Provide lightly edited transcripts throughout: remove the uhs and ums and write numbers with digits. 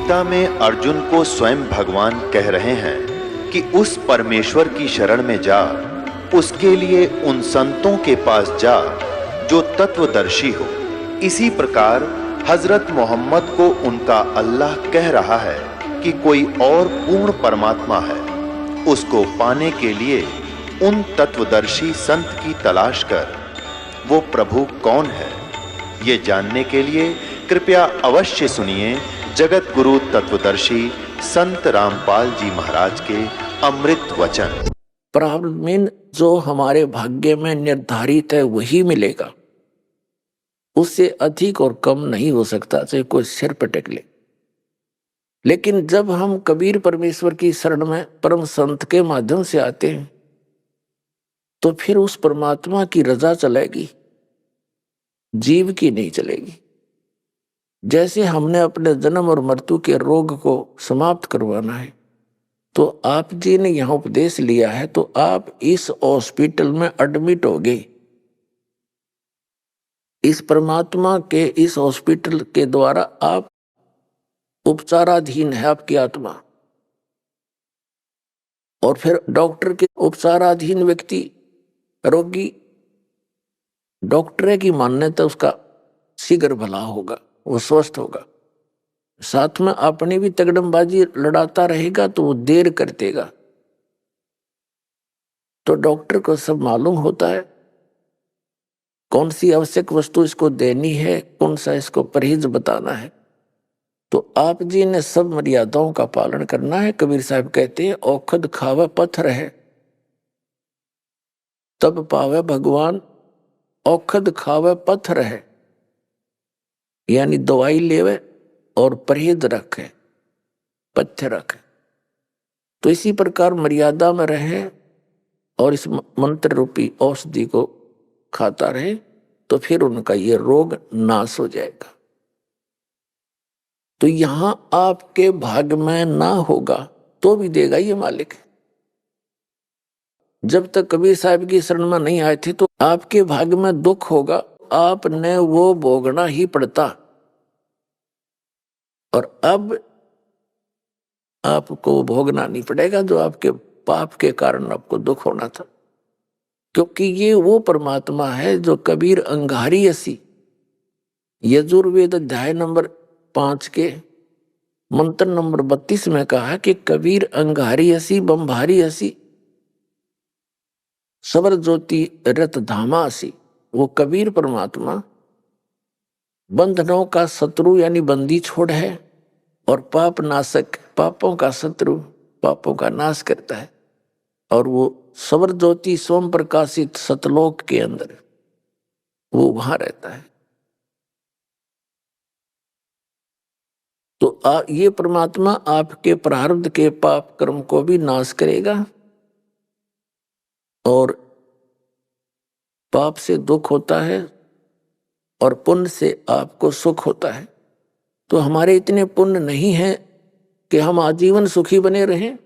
गीता में अर्जुन को स्वयं भगवान कह रहे हैं कि उस परमेश्वर की शरण में जा, उसके लिए उन संतों के पास जा जो तत्वदर्शी हो। इसी प्रकार हजरत मोहम्मद को उनका अल्लाह कह रहा है कि कोई और पूर्ण परमात्मा है, उसको पाने के लिए उन तत्वदर्शी संत की तलाश कर। वो प्रभु कौन है, ये जानने के लिए कृपया अवश्य सुनिए जगत गुरु तत्वदर्शी संत रामपाल जी महाराज के अमृत वचन। प्रारब्ध में जो हमारे भाग्य में निर्धारित है वही मिलेगा, उससे अधिक और कम नहीं हो सकता, चाहे कोई सिर पटक ले। लेकिन जब हम कबीर परमेश्वर की शरण में परम संत के माध्यम से आते हैं तो फिर उस परमात्मा की रजा चलेगी, जीव की नहीं चलेगी। जैसे हमने अपने जन्म और मृत्यु के रोग को समाप्त करवाना है तो आप जी ने यहां उपदेश लिया है, तो आप इस हॉस्पिटल में एडमिट हो गए। इस परमात्मा के इस हॉस्पिटल के द्वारा आप उपचाराधीन है आपकी आत्मा, और फिर डॉक्टर के उपचाराधीन व्यक्ति रोगी, डॉक्टर की मान्यता उसका शीघ्र भला होगा, वो स्वस्थ होगा। साथ में अपनी भी तगड़मबाजी लड़ाता रहेगा तो वो देर कर देगा। तो डॉक्टर को सब मालूम होता है कौन सी आवश्यक वस्तु इसको देनी है, कौन सा इसको परहेज बताना है। तो आप जी ने सब मर्यादाओं का पालन करना है। कबीर साहब कहते हैं औखद खावे पत्थर है तब पावे भगवान, औखद खावे पत्थर है, यानी दवाई लेवे और परहेज रखे, पथ्य रखे। तो इसी प्रकार मर्यादा में रहे और इस मंत्र रूपी औषधि को खाता रहे तो फिर उनका ये रोग नाश हो जाएगा। तो यहां आपके भाग में ना होगा तो भी देगा ये मालिक। जब तक कबीर साहब की शरण में नहीं आए थे तो आपके भाग में दुख होगा, आपने वो भोगना ही पड़ता। और अब आपको भोगना नहीं पड़ेगा जो आपके पाप के कारण आपको दुख होना था, क्योंकि ये वो परमात्मा है जो कबीर अंगारी असी यजुर्वेद अध्याय नंबर 5 के मंत्र नंबर 32 में कहा कि कबीर अंगारी असी बंभारी असी सबर ज्योति रत धामा असी। वो कबीर परमात्मा बंधनों का शत्रु यानी बंदी छोड़ है और पाप नाशक, पापों का शत्रु, पापों का नाश करता है। और वो सवर ज्योति सोम प्रकाशित सतलोक के अंदर वो वहां रहता है। तो ये परमात्मा आपके प्रारब्ध के पाप कर्म को भी नाश करेगा और पाप से दुख होता है और पुण्य से आपको सुख होता है। तो हमारे इतने पुण्य नहीं है कि हम आजीवन सुखी बने रहें।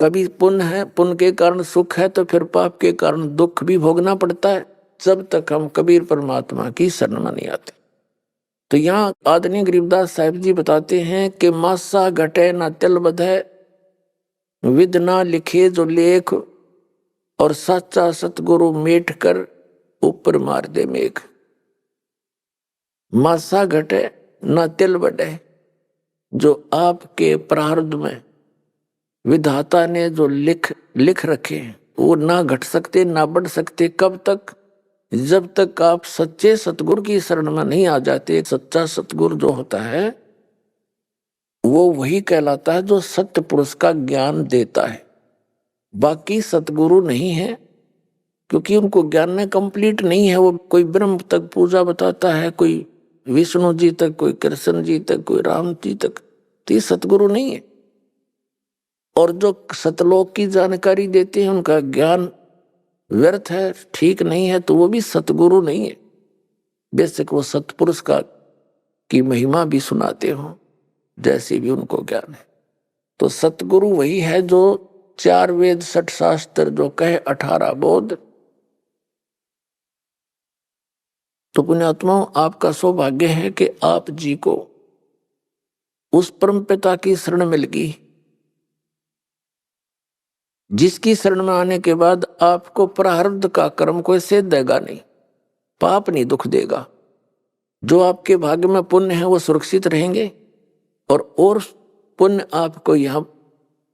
कभी पुण्य है, पुण्य के कारण सुख है, तो फिर पाप के कारण दुख भी भोगना पड़ता है जब तक हम कबीर परमात्मा की शरण में नहीं आते। तो यहाँ आदरणीय गरीबदास साहिब जी बताते हैं कि मासा घटे ना तिल बधे, विद ना लिखे जो लेख, और सच्चा सतगुरु मेट कर ऊपर मार दे मेघ। मासा घटे ना तिल बढ़े, जो आपके प्रारब्ध में विधाता ने जो लिख रखे हैं वो ना घट सकते ना बढ़ सकते। कब तक? जब तक आप सच्चे सतगुरु की शरण में नहीं आ जाते। सच्चा सतगुरु जो होता है वो वही कहलाता है जो सत्य पुरुष का ज्ञान देता है। बाकी सतगुरु नहीं है, क्योंकि उनको ज्ञान में कंप्लीट नहीं है। वो कोई ब्रह्म तक पूजा बताता है, कोई विष्णु जी तक, कोई कृष्ण जी तक, कोई राम जी तक, तो ये सतगुरु नहीं है। और जो सतलोक की जानकारी देते हैं उनका ज्ञान व्यर्थ है, ठीक नहीं है, तो वो भी सतगुरु नहीं है। बेशक वो सतपुरुष की महिमा भी सुनाते हो, जैसे भी उनको ज्ञान है। तो सतगुरु वही है जो 4 वेद 6 शास्त्र जो कहे 18 बोध। तो पुण्यात्माओं, आपका सौभाग्य है कि आप जी को उस परम पिता की शरण मिल गई, जिसकी शरण में आने के बाद आपको प्रारब्ध का कर्म कोई सेध देगा नहीं, पाप नहीं दुख देगा। जो आपके भाग्य में पुण्य है वो सुरक्षित रहेंगे, और पुण्य आपको यहां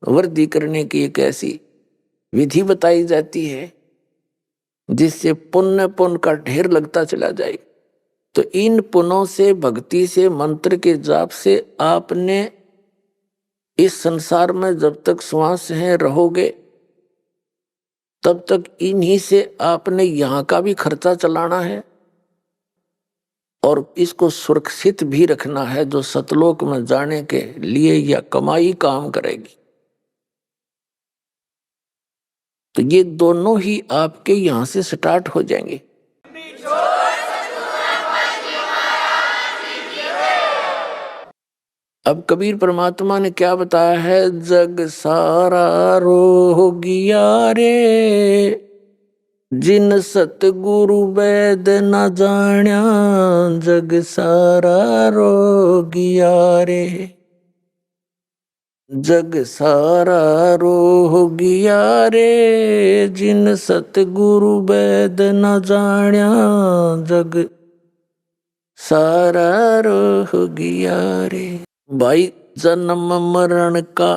वृद्धि करने की एक ऐसी विधि बताई जाती है जिससे पुण्य का ढेर लगता चला जाए। तो इन पुण्यों से, भक्ति से, मंत्र के जाप से आपने इस संसार में जब तक श्वास है रहोगे तब तक इन्हीं से आपने यहाँ का भी खर्चा चलाना है और इसको सुरक्षित भी रखना है, जो सतलोक में जाने के लिए यह कमाई काम करेगी। तो ये दोनों ही आपके यहां से स्टार्ट हो जाएंगे। अब कबीर परमात्मा ने क्या बताया है, जग सारा रोगिया रे, जिन सतगुरु वैद न जाण्या, जग सारा रोगिया रे, जग सारा रोगिया रे, जिन सतगुरु वैद न जाण्या, जग सारा रोगिया रे। भाई जन्म मरण का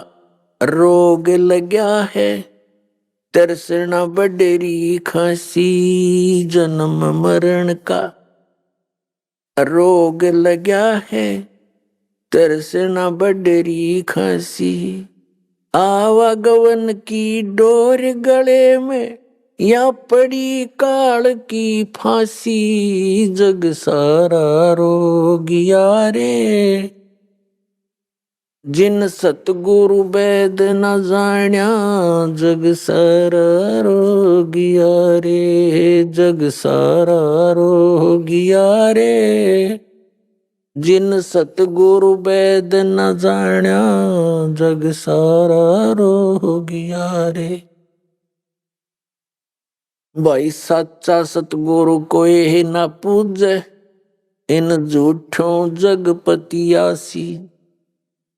रोग लग्या है, तरसना बडेरी खांसी, जन्म मरण का रोग लग्या है, तरसना बडेरी खांसी, आवागवन की डोर गले में, या पड़ी काल की फांसी, जग सारा रोगिया रे, जिन सतगुरु वैद न जाण्या, जग सारा रोगिया रे, जग सारा रोगिया रे, जिन सतगुरु वैद न जाण्या, जग सारा रोगिया रे। भाई सच्चा सतगुरु कोई न पूजे, इन झूठों जगपतियासी,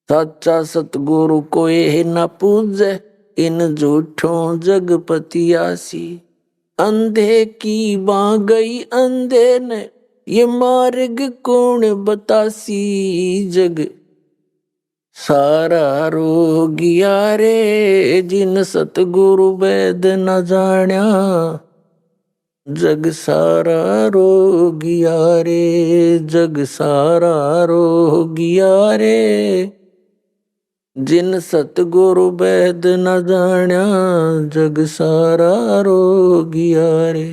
सच्चा सतगुरु कोई न पूजे, इन झूठों जगपतियासी, अंधे की बां गई अंधे ने, ये मार्ग कौन बतासी, जग सारा रोगिया रे, जिन सतगुरु वैद न जाण्या, जग सारा रोगिया रे, जग सारा रोगिया रे, जिन सतगुरु वैद न जाण्या, जग सारा रोगिया रे।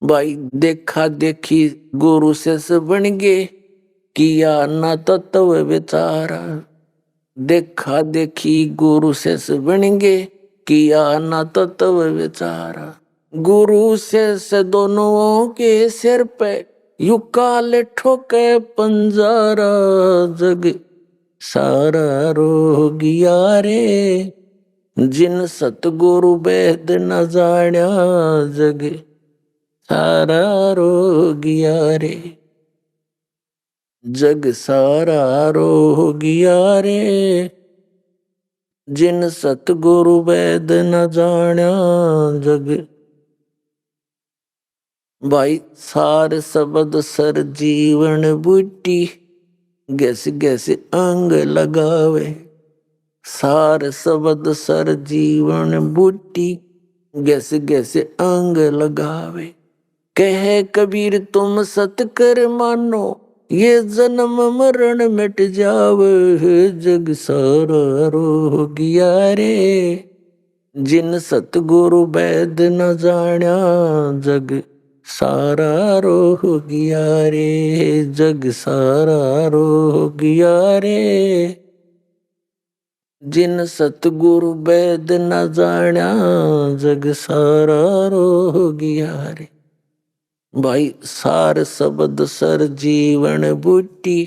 भाई देखा देखी गुरु से बन गे, किया न तत्व विचारा, देखा देखी गुरु से बन गे, किया न तत्व विचारा, गुरु से दोनों के सिर पे यू काल ठोके पंजारा, जग सारा रोगिया रे, जिन सतगुरु वैद न जाण्या, जग सारा रोगिया रे, जग सारा रोगिया रे, जिन सतगुरु वैद न जाण्या, जग। भाई सार शब्द सर जीवन बूटी, गैसे गैसे अंग लगावे, सार शब्द सर जीवन बूटी, गैसे गैसे अंग लगावे, कहे कबीर तुम सत कर मानो, ये जन्म मरण मिट जावे, जग सारा रोगिया रे, जिन सतगुरु वैद न जाण्या, जग सारा रोगिया रे, जग सारा रोगिया रे, जिन सतगुरु वैद न जाण्या, जग सारा रोगिया रे। भाई सार शब्द सर जीवन बूटी,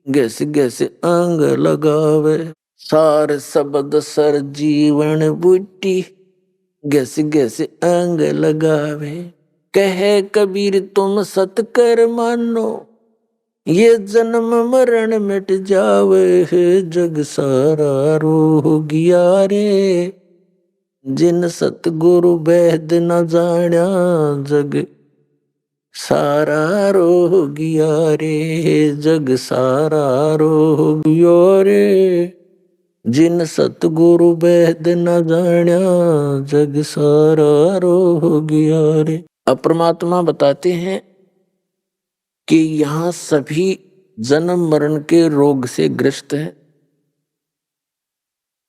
गैस गैस अंग लगावे, सार शब्द सर जीवन बूटी, गैस गैस अंग लगावे, कहे कबीर तुम सत कर मानो, ये जन्म मरण मिट जावे है, जग सारा रोगिया रे। जिन सतगुरु बैद न जाण्या, जग सारा रोगिया रे। जग सारा रोगिया रे। जिन सतगुरु बैद न जाण्या, जग सारा रोगिया रे। अब परमात्मा बताते हैं कि यहाँ सभी जन्म मरण के रोग से ग्रस्त हैं।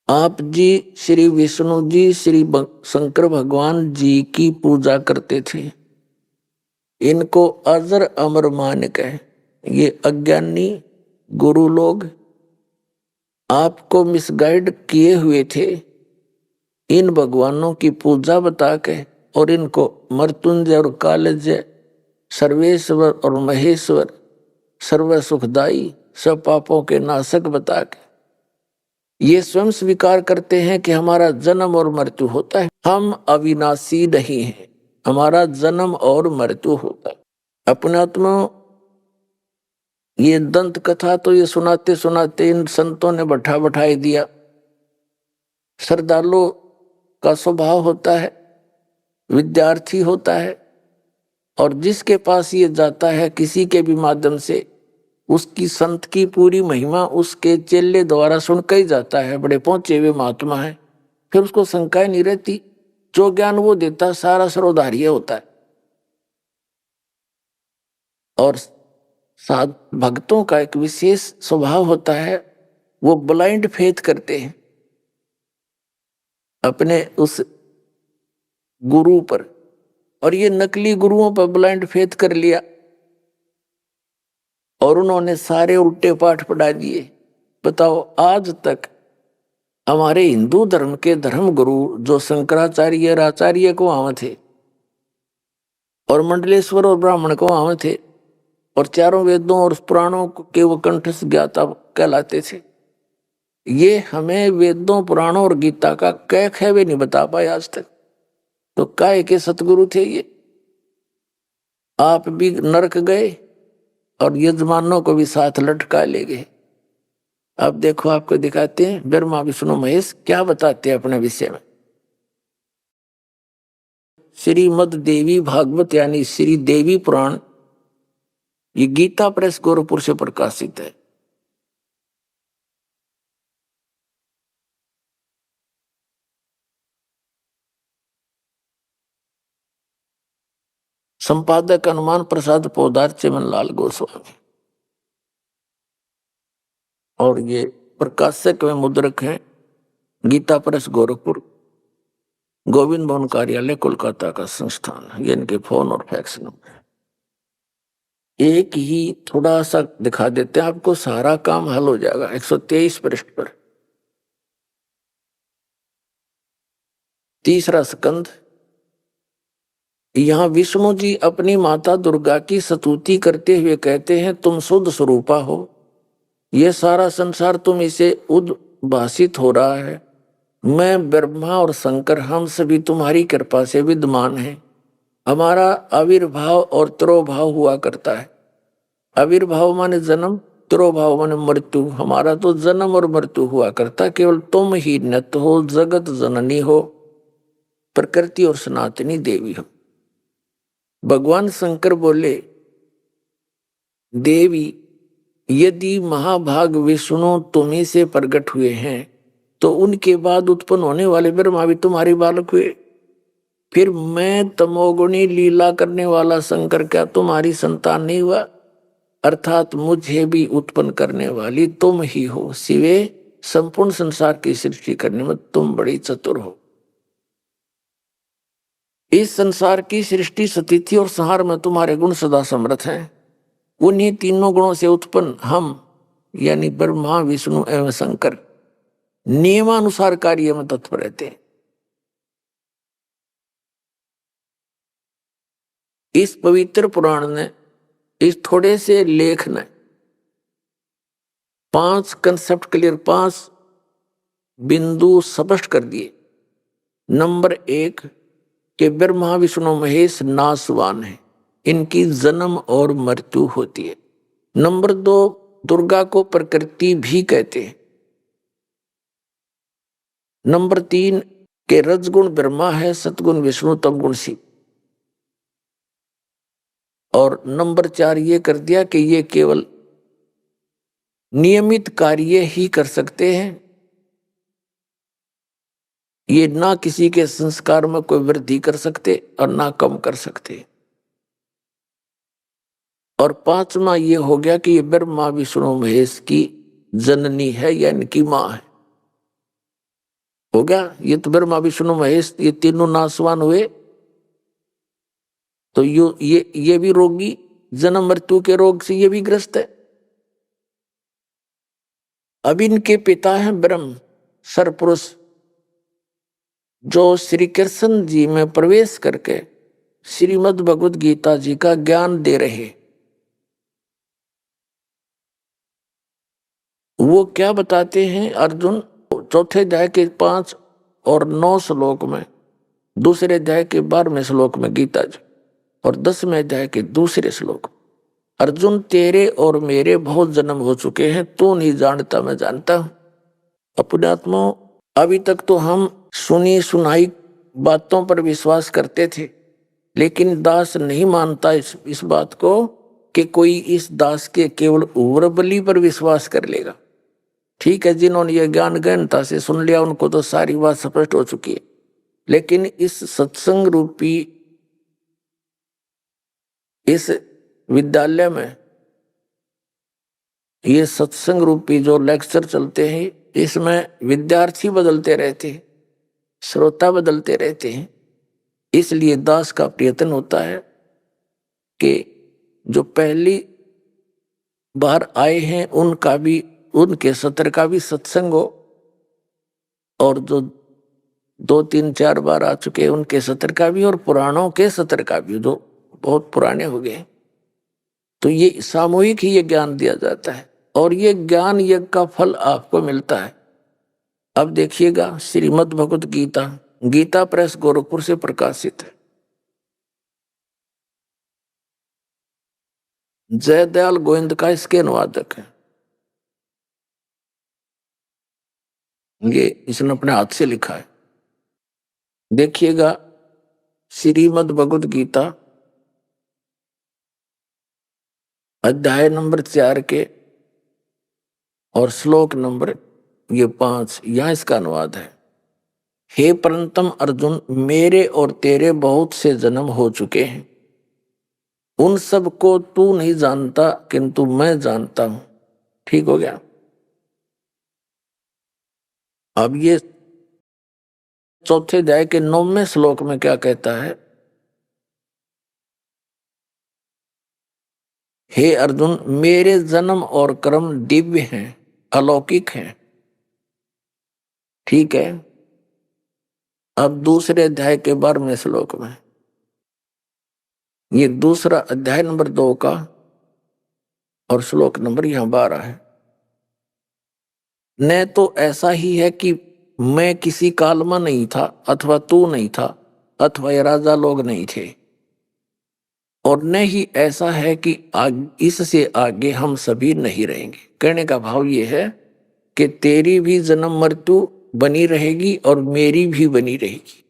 आप जी श्री विष्णु जी श्री शंकर भगवान जी की पूजा करते थे। इनको अजर अमर मान कहे। ये अज्ञानी गुरु लोग आपको मिसगाइड किए हुए थे इन भगवानों की पूजा बता के, और इनको मृत्युंजय और कालजय, सर्वेश्वर और महेश्वर, सर्व सुखदाई, सब पापों के नाशक बता के ये स्वयं स्वीकार करते हैं कि हमारा जन्म और मृत्यु होता है। हम अविनाशी नहीं हैं, हमारा जन्म और मृत्यु होता है। अपने आत्मा ये दंत कथा तो ये सुनाते सुनाते इन संतों ने बैठाई दिया। श्रद्धालु का स्वभाव होता है, विद्यार्थी होता है, और जिसके पास ये जाता है किसी के भी माध्यम से, उसकी संत की पूरी महिमा उसके चेले द्वारा सुन के ही जाता है। बड़े पहुंचे हुए महात्मा है, फिर उसको शंकाएं नहीं रहती। जो ज्ञान वो देता सारा सर्वधार्य होता है। और साध भक्तों का एक विशेष स्वभाव होता है, वो ब्लाइंड फेथ करते हैं अपने उस गुरु पर, और ये नकली गुरुओं पर ब्लाइंड फेथ कर लिया और उन्होंने सारे उल्टे पाठ पढ़ा दिए। बताओ, आज तक हमारे हिंदू धर्म के धर्म गुरु जो शंकराचार्य और आचार्य को वहां थे, और मंडलेश्वर और ब्राह्मण को वहां थे, और चारों वेदों और पुराणों के वो कंठस्थ ज्ञाता कहलाते थे, ये हमें वेदों पुराणों और गीता का कैक है वे नहीं बता पाए आज तक। तो काय के सतगुरु थे ये। आप भी नरक गए और यजमानों को भी साथ लटका ले गए। अब देखो, आपको दिखाते हैं ब्रह्मा विष्णु महेश क्या बताते हैं अपने विषय में। श्रीमद देवी भागवत यानी श्री देवी पुराण, ये गीता प्रेस गोरखपुर से प्रकाशित है। संपादक हनुमान प्रसाद पोदार, चिमनलाल गोस्वामी, और ये प्रकाशक में मुद्रक हैं गीता प्रेस गोरखपुर, गोविंद भवन कार्यालय कोलकाता का संस्थान है। ये इनके फोन और फैक्स नंबर। एक ही थोड़ा सा दिखा देते हैं आपको, सारा काम हल हो जाएगा। 123 पृष्ठ पर 3रा स्कंद। यहाँ विष्णु जी अपनी माता दुर्गा की स्तुति करते हुए कहते हैं, तुम शुद्ध स्वरूपा हो, यह सारा संसार तुम इसे उद्भासित हो रहा है। मैं ब्रह्मा और शंकर हम सभी तुम्हारी कृपा से विद्यमान हैं। हमारा आविर्भाव और तिरोभाव हुआ करता है। आविर्भाव माने जन्म, तिरोभाव माने मृत्यु। हमारा तो जन्म और मृत्यु हुआ करता, केवल तुम ही नित्य हो, जगत जननी हो, प्रकृति और सनातनी देवी हो। भगवान शंकर बोले, देवी यदि महाभाग विष्णु तुम्ही से प्रकट हुए हैं, तो उनके बाद उत्पन्न होने वाले ब्रह्मा भी तुम्हारे बालक हुए। फिर मैं तमोगुणी लीला करने वाला शंकर क्या तुम्हारी संतान नहीं हुआ? अर्थात मुझे भी उत्पन्न करने वाली तुम ही हो। शिवे, संपूर्ण संसार की सृष्टि करने में तुम बड़ी चतुर हो। इस संसार की सृष्टि, स्थिति और संहार में तुम्हारे गुण सदा समर्थ हैं। उन्हीं तीनों गुणों से उत्पन्न हम यानी ब्रह्मा विष्णु एवं शंकर नियमानुसार कार्य में तत्पर रहते हैं। इस पवित्र पुराण ने, इस थोड़े से लेख ने 5 कंसेप्ट क्लियर, 5 बिंदु स्पष्ट कर दिए। नंबर 1 कि ब्रह्मा विष्णु महेश नाशवान है, इनकी जन्म और मृत्यु होती है। नंबर 2, दुर्गा को प्रकृति भी कहते हैं। नंबर 3 के रजगुण ब्रह्मा है, सतगुण विष्णु, तमगुण शिव। और नंबर 4 ये कर दिया कि ये केवल नियमित कार्य ही कर सकते हैं, ये ना किसी के संस्कार में कोई वृद्धि कर सकते और ना कम कर सकते। और 5वां ये हो गया कि ये ब्रह्मा विष्णु महेश की जननी है या इनकी मां है। हो गया, ये तो ब्रह्मा विष्णु महेश ये तीनों नासवान हुए, तो ये भी रोगी, जन्म मृत्यु के रोग से ये भी ग्रस्त है। अब इनके पिता हैं ब्रह्म सरपुरुष, जो श्री कृष्ण जी में प्रवेश करके श्रीमद् भगवद गीता जी का ज्ञान दे रहे। वो क्या बताते हैं अर्जुन, चौथे अध्याय के 5 और 9 श्लोक में, दूसरे अध्याय के 12वें श्लोक में गीता जी, और 10वें अध्याय के दूसरे श्लोक, अर्जुन तेरे और मेरे बहुत जन्म हो चुके हैं, तू नहीं जानता मैं जानता हूं। अपने आत्मा, अभी तक तो हम सुनी सुनाई बातों पर विश्वास करते थे, लेकिन दास नहीं मानता इस बात को कि कोई इस दास के केवल उर्वरबली पर विश्वास कर लेगा। ठीक है, जिन्होंने ये ज्ञान गहनता से सुन लिया उनको तो सारी बात स्पष्ट हो चुकी है, लेकिन इस सत्संग रूपी इस विद्यालय में ये सत्संग रूपी जो लेक्चर चलते हैं, इसमें विद्यार्थी बदलते रहते हैं, श्रोता बदलते रहते हैं। इसलिए दास का प्रयत्न होता है कि जो पहली बार आए हैं उनका भी, उनके सत्र का भी सत्संग हो, और जो 2, 3, 4 बार आ चुके हैं उनके सत्र का भी, और पुराणों के सत्र का भी, जो बहुत पुराने हो गए। तो ये सामूहिक ही ये ज्ञान दिया जाता है, और ये ज्ञान यज्ञ का फल आपको मिलता है। अब देखिएगा, श्रीमद् भगवद गीता, गीता प्रेस गोरखपुर से प्रकाशित है। जयदयाल गोविंद का इसके अनुवादक है। ये इसने अपने हाथ से लिखा है। देखिएगा, श्रीमद् भगवद गीता अध्याय नंबर 4 के और श्लोक नंबर 5, यहां इसका अनुवाद है। हे परंतम अर्जुन, मेरे और तेरे बहुत से जन्म हो चुके हैं, उन सब को तू नहीं जानता, किंतु मैं जानता हूं। ठीक हो गया। अब ये चौथे अध्याय के 9वें श्लोक में क्या कहता है, हे अर्जुन, मेरे जन्म और कर्म दिव्य हैं, अलौकिक हैं। ठीक है। अब दूसरे अध्याय के 12वें श्लोक में, ये दूसरा अध्याय नंबर 2 का और श्लोक नंबर यहां 12 है। न तो ऐसा ही है कि मैं किसी काल में नहीं था, अथवा तू नहीं था, अथवा ये राजा लोग नहीं थे, और न ही ऐसा है कि इससे आगे हम सभी नहीं रहेंगे। कहने का भाव ये है कि तेरी भी जन्म मृत्यु बनी रहेगी और मेरी भी बनी रहेगी।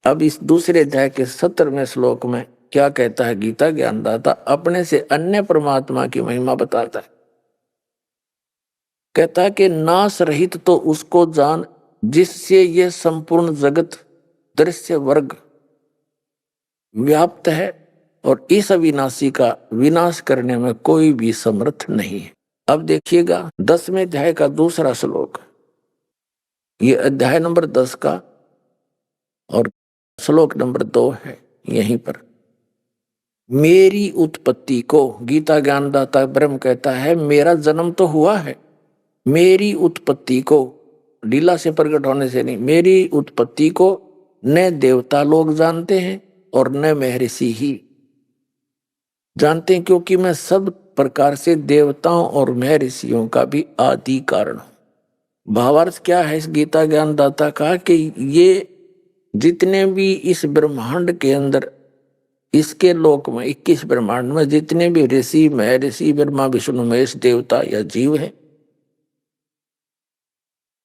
अब इस दूसरे अध्याय के 17वें श्लोक में क्या कहता है गीता ज्ञानदाता, अपने से अन्य परमात्मा की महिमा बताता है। कहता है कि नाश रहित तो उसको जान, जिससे ये संपूर्ण जगत दृश्य वर्ग व्याप्त है, और इस अविनाशी का विनाश करने में कोई भी समर्थ नहीं है। अब देखिएगा 10वें अध्याय का दूसरा श्लोक, ये अध्याय नंबर 10 का और श्लोक नंबर 2 है। यहीं पर मेरी उत्पत्ति को गीता ज्ञानदाता ब्रह्म कहता है, मेरा जन्म तो हुआ है, मेरी उत्पत्ति को लीला से प्रकट होने से नहीं, मेरी उत्पत्ति को न देवता लोग जानते हैं और न महर्षि ही जानते हैं, क्योंकि मैं सब प्रकार से देवताओं और महर्षियों का भी आदि कारण हूं। भावार्थ क्या है इस गीता ज्ञानदाता का, कि ये जितने भी इस ब्रह्मांड के अंदर इसके लोक में 21 ब्रह्मांड में जितने भी ऋषि महर्षि ब्रह्मा विष्णु महेश देवता या जीव है,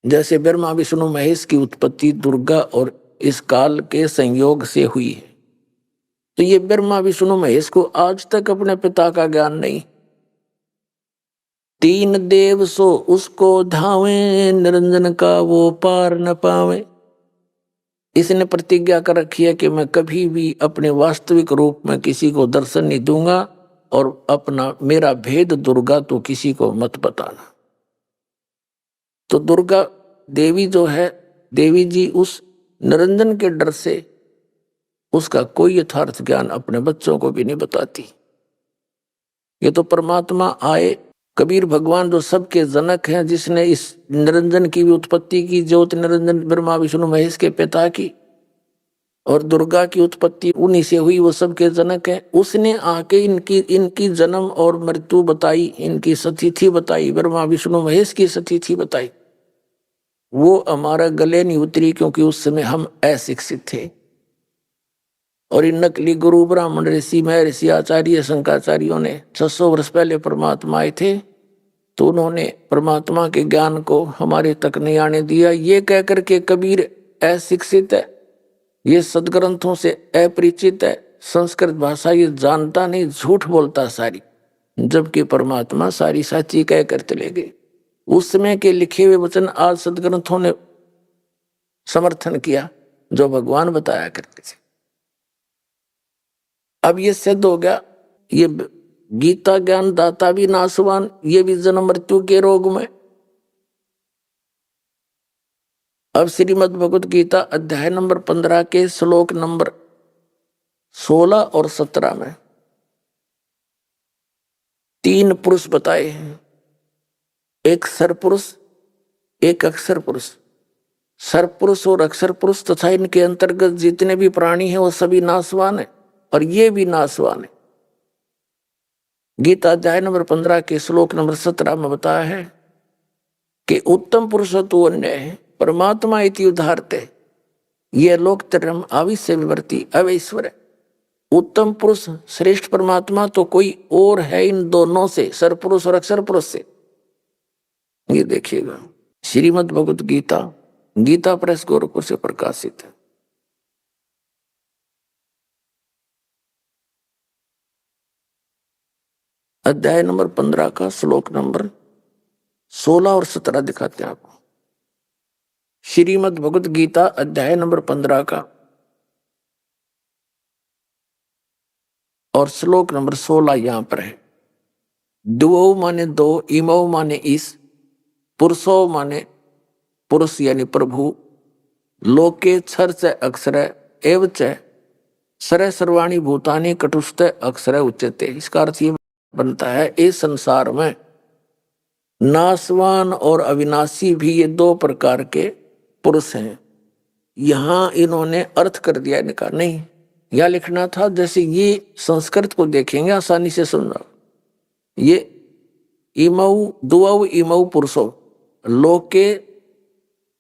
जैसे ब्रह्मा विष्णु महेश की उत्पत्ति दुर्गा और इस काल के संयोग से हुई है, तो ये ब्रह्मा विष्णु महेश को आज तक अपने पिता का ज्ञान नहीं। तीन देव सो उसको धावे, निरंजन का वो पार न पावे। इसने प्रतिज्ञा कर रखी है कि मैं कभी भी अपने वास्तविक रूप में किसी को दर्शन नहीं दूंगा, और अपना मेरा भेद दुर्गा तो किसी को मत बताना। तो दुर्गा देवी जो है, देवी जी उस निरंजन के डर से उसका कोई यथार्थ ज्ञान अपने बच्चों को भी नहीं बताती। ये तो परमात्मा आए, कबीर भगवान जो सबके जनक हैं, जिसने इस निरंजन की भी उत्पत्ति की, ज्योति निरंजन ब्रह्मा विष्णु महेश के पिता की, और दुर्गा की उत्पत्ति उन्हीं से हुई, वो सबके जनक है। उसने आके इनकी जन्म और मृत्यु बताई, इनकी सतिथि बताई, ब्रह्मा विष्णु महेश की सतिथि बताई। वो हमारा गले नहीं उतरी, क्योंकि उस समय हम अशिक्षित थे, और इन नकली गुरु ब्राह्मण ऋषि महर्षि आचार्य शंकराचार्यों ने 600 वर्ष पहले परमात्मा आए थे, तो उन्होंने परमात्मा के ज्ञान को हमारे तक नहीं आने दिया। ये कहकर के कबीर अशिक्षित है, ये सदग्रंथों से अपरिचित है, संस्कृत भाषा ये जानता नहीं, झूठ बोलता सारी, जबकि परमात्मा सारी साची कहकर चले गए। उस समय के लिखे हुए वचन आज सदग्रंथों ने समर्थन किया, जो भगवान बताया करते थे। अब ये सिद्ध हो गया, ये गीता ज्ञान दाता भी नासवान, ये भी जन्म मृत्यु के रोग में। अब श्रीमद् भगवत गीता अध्याय नंबर 15 के श्लोक नंबर 16 और 17 में 3 पुरुष बताए हैं, एक सरपुरुष, एक अक्षर पुरुष। सरपुरुष और अक्षर पुरुष तथा इनके अंतर्गत जितने भी प्राणी हैं वो सभी नासवान है, और ये भी नासवान है। गीता अध्याय नंबर 15 के श्लोक नंबर 17 में बताया है कि उत्तम पुरुष तो अन्य है, परमात्मा इति उदाहरते, ये लोकत्रयम् आविश्य विवर्ती अवैश्वर है। उत्तम पुरुष श्रेष्ठ परमात्मा तो कोई और है इन दोनों से, सरपुरुष और अक्षर पुरुष से। ये देखिएगा, श्रीमद् भगवत गीता, गीता प्रेस गोरखपुर से प्रकाशित है। अध्याय नंबर 15 का श्लोक नंबर 16 और 17 दिखाते हैं आपको। श्रीमद् भगवत गीता अध्याय नंबर 15 का और श्लोक नंबर 16 यहां पर है। द्वौ माने दो, इमौ माने इस, पुरुषो माने पुरुष यानी प्रभु, लोके क्षर च अक्षर एव च सर्व सर्वाणी भूतानि कटुस्थ अक्षर उच्यते। इसका अर्थ ये बनता है, इस संसार में नासवान और अविनाशी भी ये 2 प्रकार के पुरुष हैं। यहां इन्होंने अर्थ कर दिया, इनका नहीं, यह लिखना था जैसे ये संस्कृत को देखेंगे आसानी से समझना। ये इमौ दुऔ इमौ पुरुषो लोके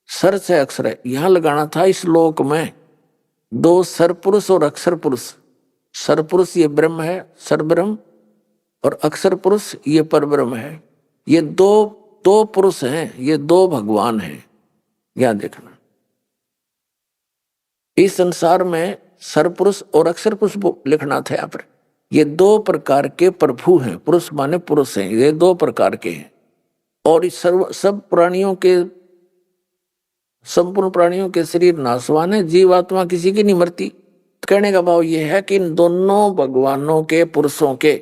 सर से अक्षर है, यहां लगाना था इस लोक में 2 सरपुरुष और अक्षर पुरुष। सरपुरुष ये ब्रह्म है, सरब्रह्म, और अक्षर पुरुष ये परब्रह्म है। ये दो पुरुष हैं, ये 2 भगवान हैं। यहां देखना, इस संसार में सरपुरुष और अक्षर पुरुष लिखना था यहाँ पर। ये 2 प्रकार के प्रभु हैं, पुरुष माने पुरुष हैं, ये 2 प्रकार के हैं। और इस सब प्राणियों के, संपूर्ण प्राणियों के शरीर नासवान है, जीवात्मा किसी की नहीं मरती। कहने का भाव यह है कि इन दोनों भगवानों के, पुरुषों के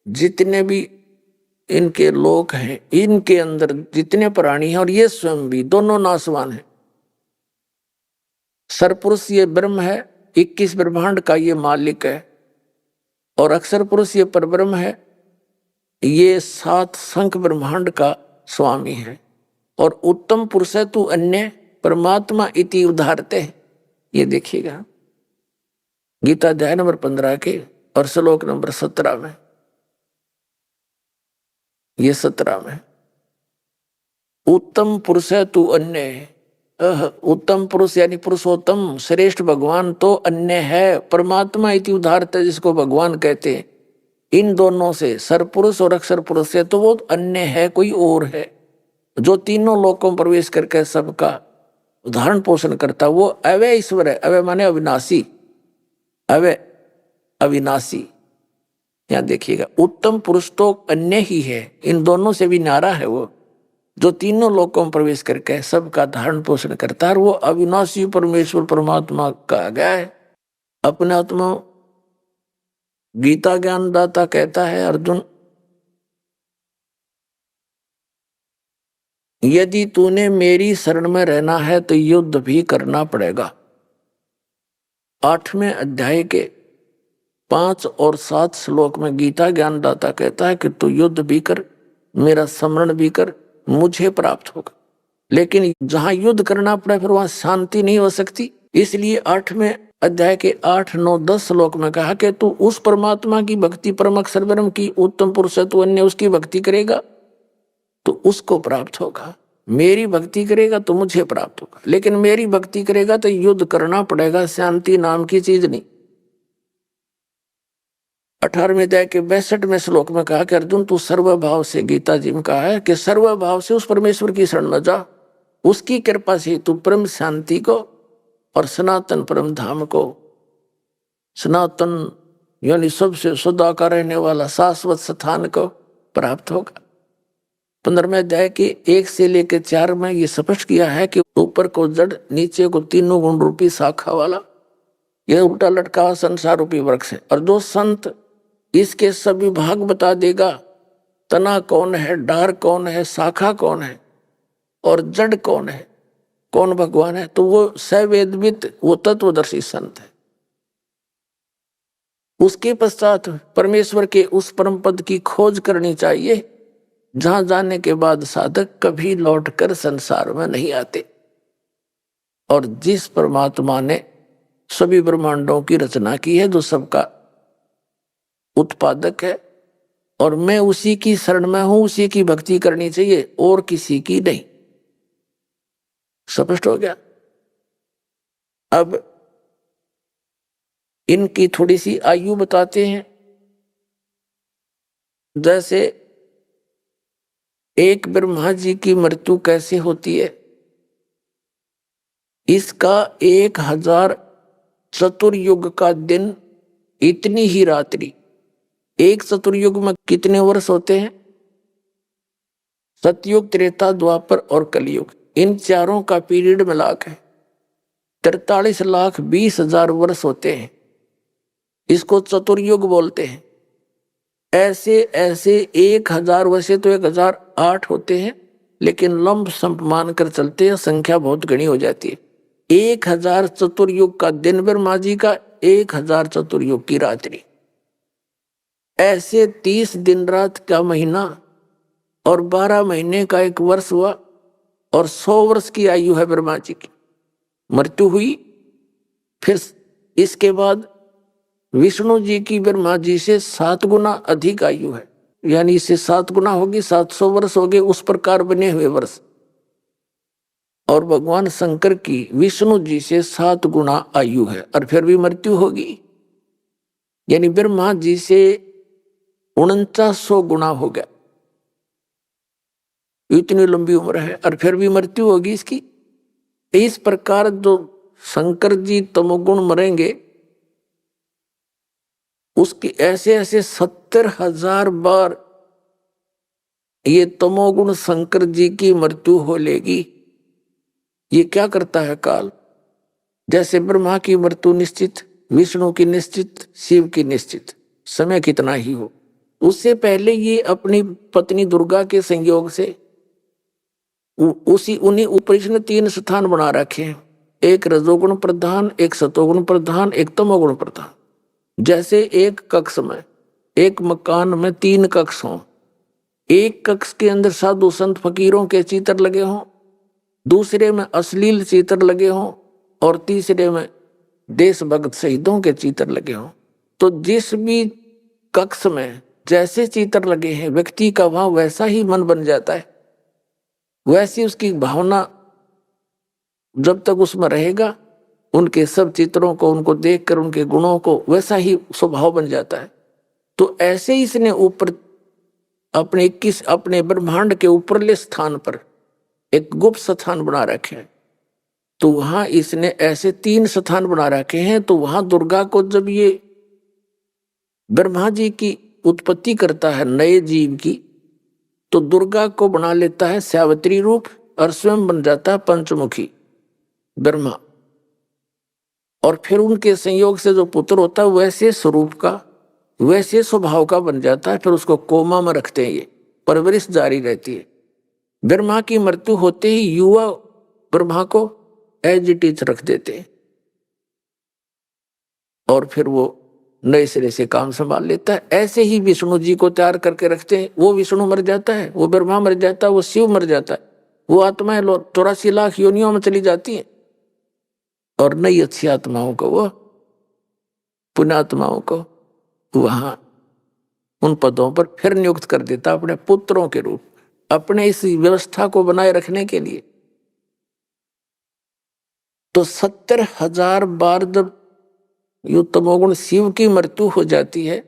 जितने भी इनके लोक हैं, इनके अंदर जितने प्राणी हैं, और ये स्वयं भी दोनों नासवान हैं। सरपुरुष ये ब्रह्म है, 21 ब्रह्मांड का ये मालिक है, और अक्षर पुरुष ये परब्रह्म है, ये 7 शंख ब्रह्मांड का स्वामी है। और उत्तम पुरुष है तू अन्य परमात्मा इति उदाहरते। ये देखिएगा गीता अध्याय नंबर 15 के और श्लोक नंबर 17 में, ये 17 में उत्तम पुरुष है तू अन्य उत्तम पुरुष यानी पुरुषोत्तम श्रेष्ठ भगवान तो अन्य है, परमात्मा इति उदाहरता जिसको भगवान कहते हैं, इन दोनों से सरपुरुष और अक्षर पुरुष से तो वो अन्य है, कोई और है जो तीनों लोकों में प्रवेश करके सबका उदाहरण पोषण करता, वो अवय ईश्वर है। अवय माने अविनाशी, अवय अविनाशी। यहां देखिएगा, उत्तम पुरुष तो अन्य ही है, इन दोनों से भी न्यारा है वो जो तीनों लोकों में प्रवेश करके सबका धारण पोषण करता है, वो अविनाशी परमेश्वर परमात्मा कहा गया है। अपने आत्मा गीता ज्ञानदाता कहता है, अर्जुन यदि तूने मेरी शरण में रहना है तो युद्ध भी करना पड़ेगा। 8वें अध्याय के 5 और 7 श्लोक में गीता ज्ञानदाता कहता है कि तू युद्ध भी कर, मेरा स्मरण भी कर, मुझे प्राप्त होगा। लेकिन जहां युद्ध करना पड़े फिर वहां शांति नहीं हो सकती। इसलिए 8वें अध्याय के 8, 9, 10 श्लोक में कहा कि तू उस परमात्मा की भक्ति, परम अक्षर ब्रह्म की, उत्तम पुरुष है, तू अन्य उसकी भक्ति करेगा तो उसको प्राप्त होगा। मेरी भक्ति करेगा तो मुझे प्राप्त होगा, लेकिन मेरी भक्ति करेगा तो युद्ध करना पड़ेगा, शांति नाम की चीज नहीं। 18वें अध्याय के 62वें श्लोक में कहा कि अर्जुन तू सर्वभाव से, गीता जी में कहा है कि सर्वभाव से उस परमेश्वर की शरण में जा, उसकी कृपा से तू परम शांति को और सनातन परम धाम को, सनातन यानी सबसे सदा का रहने वाला शाश्वत स्थान को प्राप्त होगा। 15वें अध्याय के 1 से लेकर 4 में ये स्पष्ट किया है कि ऊपर को जड़, नीचे को तीनों गुण रूपी शाखा वाला यह उल्टा लटका हुआ संसार रूपी वृक्ष है। और जो संत इसके सभी भाग बता देगा, तना कौन है, डार कौन है, शाखा कौन है और जड़ कौन है, कौन भगवान है, तो वो सवेदवित, वो तत्वदर्शी संत है। उसके पश्चात परमेश्वर के उस परम पद की खोज करनी चाहिए जहां जाने के बाद साधक कभी लौटकर संसार में नहीं आते। और जिस परमात्मा ने सभी ब्रह्मांडों की रचना की है, जो सबका उत्पादक है, और मैं उसी की शरण में हूं, उसी की भक्ति करनी चाहिए और किसी की नहीं। स्पष्ट हो गया। अब इनकी थोड़ी सी आयु बताते हैं। जैसे एक ब्रह्मा जी की मृत्यु कैसे होती है, इसका 1000 चतुर्युग का दिन, इतनी ही रात्रि। एक चतुर्युग में कितने वर्ष होते हैं? सतयुग, त्रेता, द्वापर और कलयुग, इन चारों का पीरियड मिला के 43,20,000 वर्ष होते हैं। इसको चतुर्युग बोलते हैं। ऐसे ऐसे 1000 वैसे तो 1008 होते हैं, लेकिन लंब संप मानकर चलते हैं, संख्या बहुत घनी हो जाती है। 1000 चतुर्युग का दिन ब्रह्मा जी का, 1000 चतुर्युग की रात्रि, ऐसे 30 दिन रात का महीना और 12 महीने का एक वर्ष हुआ, और 100 वर्ष की आयु है ब्रह्मा जी की। मृत्यु हुई। फिर इसके बाद विष्णु जी की ब्रह्मा जी से 7 गुना अधिक आयु है, यानी इससे 7 गुना होगी, 700 वर्ष हो गए, उस प्रकार बने हुए वर्ष। और भगवान शंकर की विष्णु जी से 7 गुना आयु है, और फिर भी मृत्यु होगी, यानी ब्रह्मा जी से 4900 गुना हो गया। इतनी लंबी उम्र है और फिर भी मृत्यु होगी इसकी। इस प्रकार जो शंकर जी तमोगुण मरेंगे, उसकी ऐसे ऐसे 70,000 बार ये तमोगुण शंकर जी की मृत्यु हो लेगी। ये क्या करता है काल? जैसे ब्रह्मा की मृत्यु निश्चित, विष्णु की निश्चित, शिव की निश्चित, समय कितना ही हो, उससे पहले ये अपनी पत्नी दुर्गा के संयोग से उन्हीं ऊपर ने 3 स्थान बना रखे हैं, एक रजोगुण प्रधान, एक सतोगुण प्रधान, एक तमोगुण प्रधान। जैसे एक कक्ष में, एक मकान में 3 कक्ष हों, एक कक्ष के अंदर साधु संत फकीरों के चित्र लगे हों, दूसरे में अश्लील चित्र लगे हों, और तीसरे में देशभक्त शहीदों के चित्र लगे हों। तो जिस भी कक्ष में जैसे चित्र लगे हैं, व्यक्ति का वहां वैसा ही मन बन जाता है, वैसी उसकी भावना जब तक उसमें रहेगा, उनके सब चित्रों को, उनको देखकर उनके गुणों को वैसा ही स्वभाव बन जाता है। तो ऐसे ही इसने ऊपर अपने ब्रह्मांड के ऊपरले स्थान पर एक गुप्त स्थान बना रखे हैं। तो वहां इसने ऐसे 3 स्थान बना रखे हैं। तो वहां दुर्गा को जब ये ब्रह्मा जी की उत्पत्ति करता है नए जीव की, तो दुर्गा को बना लेता है सावित्री रूप और स्वयं बन जाता है पंचमुखी ब्रह्मा। और फिर उनके संयोग से जो पुत्र होता है वैसे स्वरूप का, वैसे स्वभाव का बन जाता है। फिर उसको कोमा में रखते हैं, ये परवरिश जारी रहती है। ब्रह्मा की मृत्यु होते ही युवा ब्रह्मा को एज इट इज रख देते हैं और फिर वो नए सिरे से काम संभाल लेता है। ऐसे ही विष्णु जी को तैयार करके रखते हैं। वो विष्णु मर जाता है, वो ब्रह्मा मर जाता है, वो शिव मर जाता है, वो आत्माएं 84 लाख योनियों में चली जाती हैं और नई अच्छी आत्माओं को, वो पुण्यात्माओं को वहां उन पदों पर फिर नियुक्त कर देता अपने पुत्रों के रूप, अपने इस व्यवस्था को बनाए रखने के लिए। तो 70,000 बार जब यो तमोगुण शिव की मृत्यु हो जाती है,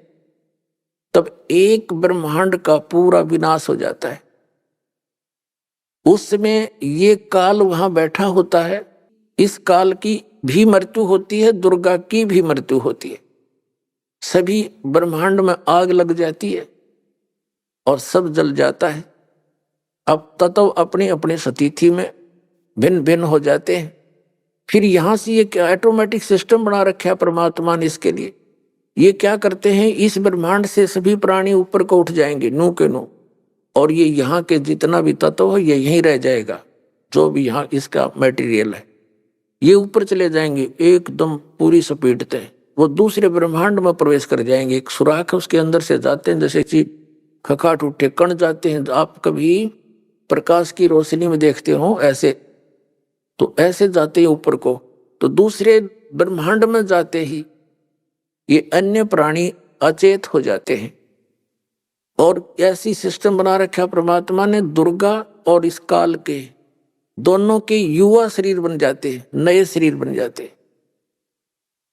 तब एक ब्रह्मांड का पूरा विनाश हो जाता है। उस समय ये काल वहां बैठा होता है। इस काल की भी मृत्यु होती है, दुर्गा की भी मृत्यु होती है। सभी ब्रह्मांड में आग लग जाती है और सब जल जाता है। अब तत्व अपनी अपनी स्थिति में भिन्न भिन्न हो जाते हैं। फिर यहां से ये क्या ऑटोमेटिक सिस्टम बना रखा है परमात्मा ने इसके लिए। ये क्या करते हैं, इस ब्रह्मांड से सभी प्राणी ऊपर को उठ जाएंगे, नू के नू, और ये यहाँ के जितना भी तत्व है ये यहीं रह जाएगा। जो भी यहाँ इसका मटेरियल है ये ऊपर चले जाएंगे एकदम पूरी स्पीड से। वो दूसरे ब्रह्मांड में प्रवेश कर जाएंगे। एक सुराख है, उसके अंदर से जाते हैं, जैसे कि खखाट उठे कण जाते हैं। आप कभी प्रकाश की रोशनी में देखते हो ऐसे, तो ऐसे जाते हैं ऊपर को। तो दूसरे ब्रह्मांड में जाते ही ये अन्य प्राणी अचेत हो जाते हैं। और ऐसी सिस्टम बना रखा परमात्मा ने, दुर्गा और इस काल के दोनों के युवा शरीर बन जाते हैं, नए शरीर बन जाते हैं।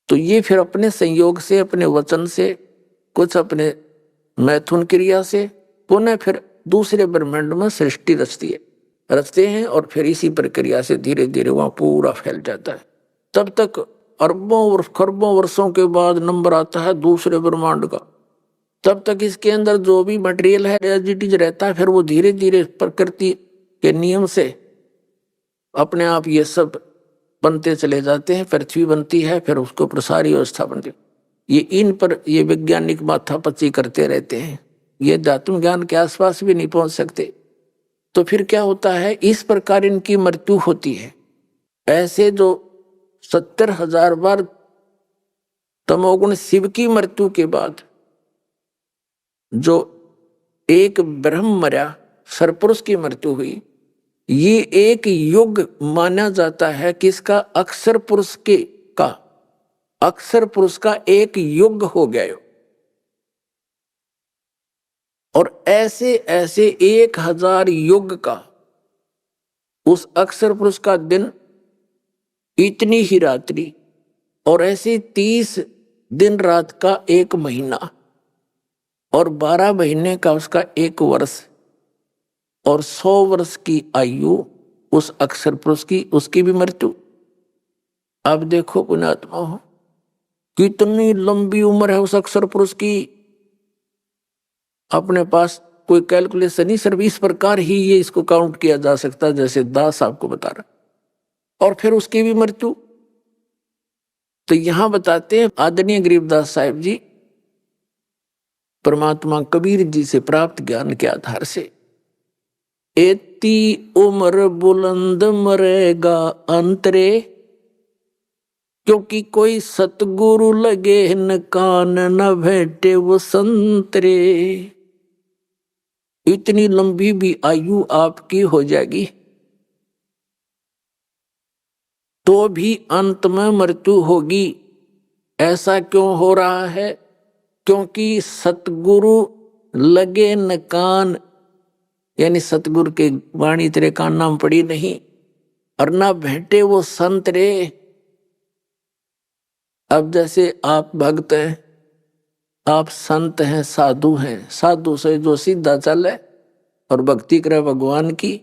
तो ये फिर अपने संयोग से, अपने वचन से, कुछ अपने मैथुन क्रिया से पुनः फिर दूसरे ब्रह्मांड में सृष्टि रचते हैं और फिर इसी प्रक्रिया से धीरे धीरे वहां पूरा फैल जाता है। तब तक अरबों और खरबों वर्षों के बाद नंबर आता है दूसरे ब्रह्मांड का। तब तक इसके अंदर जो भी मटेरियल है एज इट इज रहता है। फिर वो धीरे धीरे प्रकृति के नियम से अपने आप ये सब बनते चले जाते हैं। पृथ्वी बनती है, फिर उसको प्रसारी व्यवस्था बनती है। ये इन पर ये वैज्ञानिक माथापच्ची करते रहते हैं, ये धात्म ज्ञान के आसपास भी नहीं पहुंच सकते। तो फिर क्या होता है, इस प्रकार इनकी मृत्यु होती है। ऐसे जो 70,000 बार तमोगुण शिव की मृत्यु के बाद जो एक ब्रह्म मरा, सरपुरुष की मृत्यु हुई, ये एक युग माना जाता है। किसका? अक्षर पुरुष का अक्षर पुरुष का एक युग हो गया। और ऐसे ऐसे 1000 युग का उस अक्षर पुरुष का दिन, इतनी ही रात्रि, और ऐसे 30 दिन रात का एक महीना, और 12 महीने का उसका एक वर्ष, और 100 वर्ष की आयु उस अक्षर पुरुष की, उसकी भी मृत्यु। अब देखो पुण्यात्मा हो, कितनी लंबी उम्र है उस अक्षर पुरुष की। अपने पास कोई कैलकुलेशन नहीं, सिर्फ इस प्रकार ही ये इसको काउंट किया जा सकता है जैसे दास आपको बता रहा। और फिर उसकी भी मृत्यु। तो यहां बताते हैं आदरणीय गरीबदास साहिब जी परमात्मा कबीर जी से प्राप्त ज्ञान के आधार से, एती उम्र बुलंद मरेगा अंतरे, क्योंकि कोई सतगुरु लगे न कान न भेटे वो संतरे। इतनी लंबी भी आयु आपकी हो जाएगी तो भी अंत में मृत्यु होगी। ऐसा क्यों हो रहा है? क्योंकि सतगुरु लगे न कान, यानी सतगुरु के वाणी तेरे कान नाम पड़ी नहीं, और ना भेंटे वो संत रे। अब जैसे आप भक्त हैं, आप संत हैं, साधु हैं, साधु से जो सीधा चले और भक्ति करे भगवान की,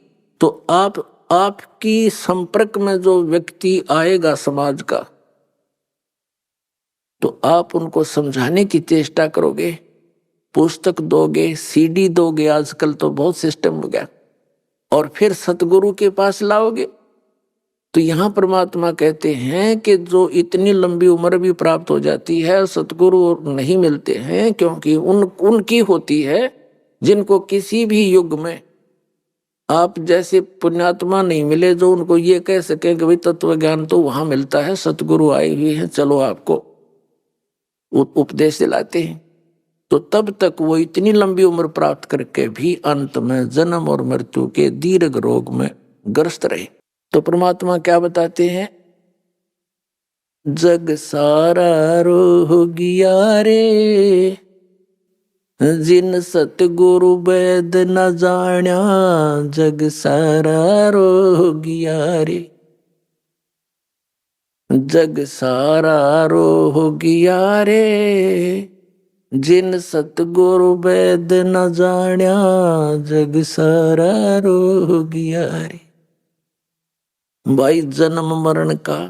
तो आपकी संपर्क में जो व्यक्ति आएगा समाज का, तो आप उनको समझाने की चेष्टा करोगे, पुस्तक दोगे, सीडी दोगे, आजकल तो बहुत सिस्टम हो गया, और फिर सतगुरु के पास लाओगे। तो यहाँ परमात्मा कहते हैं कि जो इतनी लंबी उम्र भी प्राप्त हो जाती है, सतगुरु नहीं मिलते हैं, क्योंकि उनकी होती है जिनको किसी भी युग में आप जैसे पुण्यात्मा नहीं मिले जो उनको ये कह सके कि भाई तत्व ज्ञान तो वहां मिलता है, सतगुरु आए हुए हैं, चलो आपको उपदेश दिलाते हैं। तो तब तक वो इतनी लंबी उम्र प्राप्त करके भी अंत में जन्म और मृत्यु के दीर्घ रोग में ग्रस्त रहे। तो परमात्मा क्या बताते हैं, जग सारा रोगिया रे, जिन सतगुरु वेद न जाण्या, जग सारा रोगिया रे, जग सारा रोगिया रे, जिन सतगुरु वेद न जाण्या, जग सारा रोगिया रे। भाई जन्म मरण का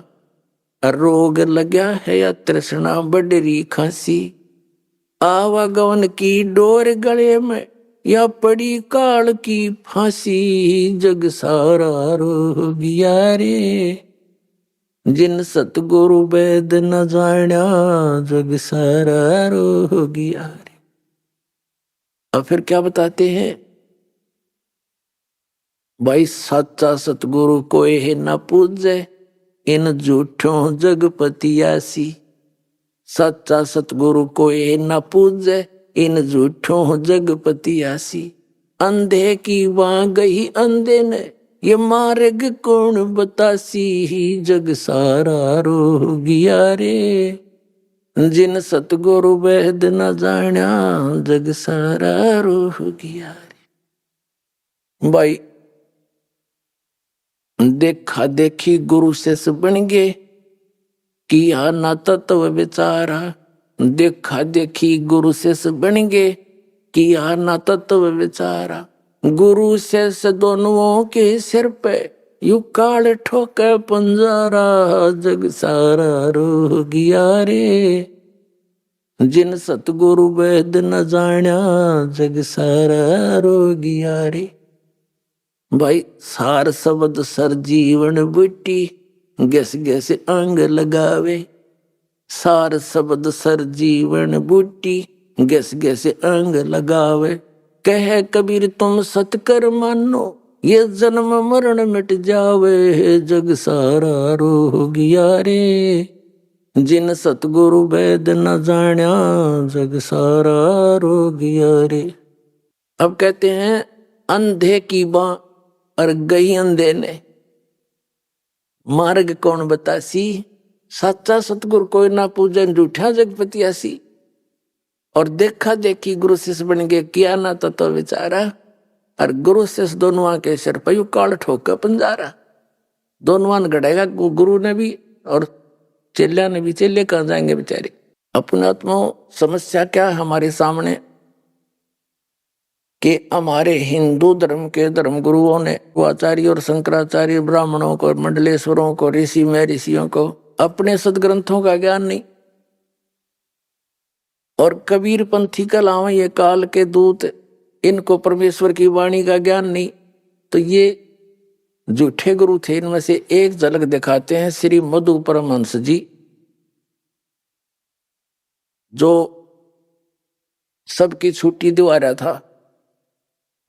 रोग लग्या है या तृष्णा बढ़री खांसी, आवागमन की डोर गले में या पड़ी काल की फांसी, जग सारा रोगिया रे, जिन सतगुरु वेद न जाण्या, जग सारा रोगिया रे। अब फिर क्या बताते हैं, भाई सच्चा सतगुरु कोई है न पूजे, इन झूठों जगपतियासी। सच्चा सतगुरु कोई न पूजे, इन झूठों जगपतियासी। अंधे की वहां गई अंधे ने, ये मार्ग कौन बतासी, जग सारा रोगिया रे, जिन सतगुरु वेद न जाण्या, जग सारा रोगिया रे। भाई देखा देखी गुरु से बन गए, किया ना तत्व विचारा। देखा देखी गुरु से बन गए, किया ना तत्व विचारा। गुरु से दोनों के सिर पे यू काल ठोके पंजारा, जग सारा रोगिया रे, जिन सतगुरु वेद न जाण्या, जग सारा रोगिया रे। भाई सार शब्द सर जीवन बुटी, गैस गैस अंग लगावे। सार शब्द सर जीवन बूटी, गैस गैस अंग लगावे। कह कबीर तुम सतकर मानो, ये जन्म मरण मिट जावे, जग सारा रोगिया रे, जिन सतगुरु वेद न जाण्या, जग सारा रोगिया रे। अब कहते हैं अंधे की बां और गई अंधे ने, मार्ग कौन बतासी। सच्चा सतगुरु कोई ना पूजन, झूठा जगपतियासी। और देखा देखी गुरु शिष्य बन गए, किया ना तो विचारा। और गुरु शिष्य दोनों के सिर पर काल ठोक पंजारा। दोनों गड़ेगा गुरु ने भी और चेल्या ने भी। चेले कहाँ जाएंगे बेचारे। अपने आत्मा समस्या क्या है हमारे सामने, कि हमारे हिंदू धर्म के धर्म गुरुओं ने, आचार्य और शंकराचार्य, ब्राह्मणों को, मंडलेश्वरों को, ऋषि में ऋषियों को अपने सदग्रंथों का ज्ञान नहीं। और कबीर पंथी कलावें ये काल के दूत, इनको परमेश्वर की वाणी का ज्ञान नहीं। तो ये झूठे गुरु थे। इनमें से एक झलक दिखाते हैं श्री मधु परमहंस जी, जो सबकी छुट्टी दिवा रहा था।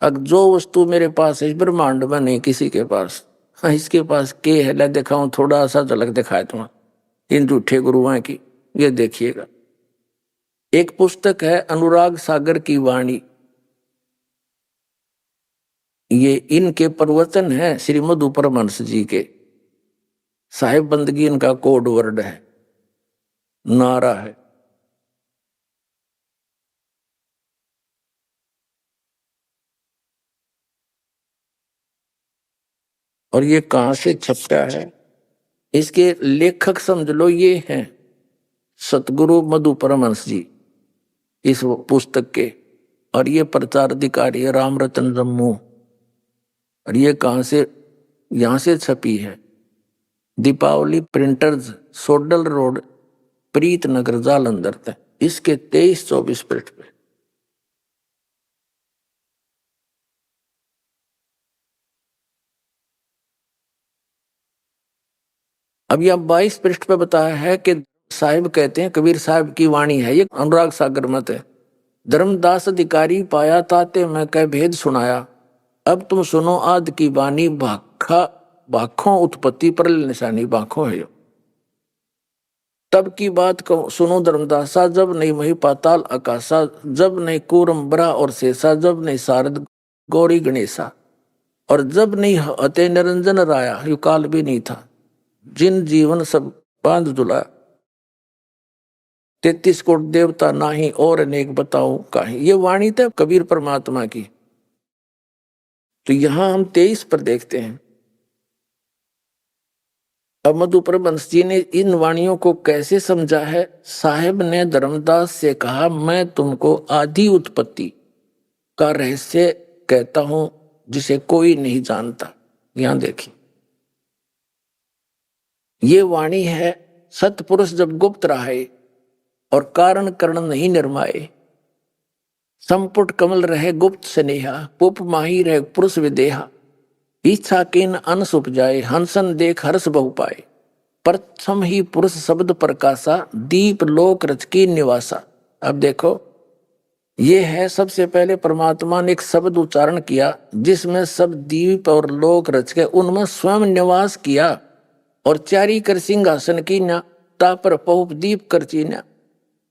अब जो वस्तु मेरे पास है इस ब्रह्मांड में नहीं किसी के पास, हाँ इसके पास के है, ला दिखाऊं थोड़ा सा झलक दिखाए तुम्हें इन झूठे गुरुओं की। ये देखिएगा, एक पुस्तक है अनुराग सागर की वाणी, ये इनके प्रवचन है श्री मधु परमहंस जी के। साहिब बंदगी इनका कोड वर्ड है, नारा है। और ये कहाँ से छपा है? इसके लेखक समझ लो ये हैं सतगुरु मधु परमहंस जी इस पुस्तक के, और ये प्रचार अधिकारी है राम रतन जम्मू। और ये कहाँ से, यहाँ से छपी है दीपावली प्रिंटर्स, सोडल रोड, प्रीत नगर, जालंधर तक। इसके 23-24 पृष्ठ पे। अब यह 22 पृष्ठ पे बताया है कि साहिब कहते हैं, कबीर साहब की वाणी है, ये अनुराग सागर मत है। धर्मदास अधिकारी पाया ताते मैं कह भेद सुनाया, अब तुम सुनो आद की वाणी, भाखा भाखों उत्पत्ति पर निशानी, भाखों है। तब की बात को सुनो धर्मदासा, जब नहीं मही पाताल आकाशा, जब नहीं कूरम बरा और शेषा, जब नहीं शारद गौरी गणेशा, और जब नहीं अते निरंजन राया, यु काल भी नहीं था, जिन जीवन सब बांध दुला, 33 कोट देवता नाही और अनेक बताऊं काहे। ये वाणी तो कबीर परमात्मा की। तो यहां हम 23 पर देखते हैं। अब मधु परमहंस जी ने इन वाणियों को कैसे समझा है? साहेब ने धर्मदास से कहा, मैं तुमको आदि उत्पत्ति का रहस्य कहता हूं जिसे कोई नहीं जानता। यहां देखिए, ये वाणी है, सतपुरुष जब गुप्त रहे और कारण करण नहीं निर्माए, संपुट कमल रहे गुप्त स्नेहा, पुप माही रहे पुरुष विदेहा, इच्छा किन अनस उपजाए, हंसन देख हर्ष बहु पाए, प्रथम ही पुरुष शब्द प्रकाशा, दीप लोक रच की निवासा। अब देखो, ये है सबसे पहले परमात्मा ने एक शब्द उच्चारण किया जिसमें सब दीप और लोक रच के उनमें स्वयं निवास किया, और चारी कर सिंहासन की न तापर पहुप दीप कर चीना।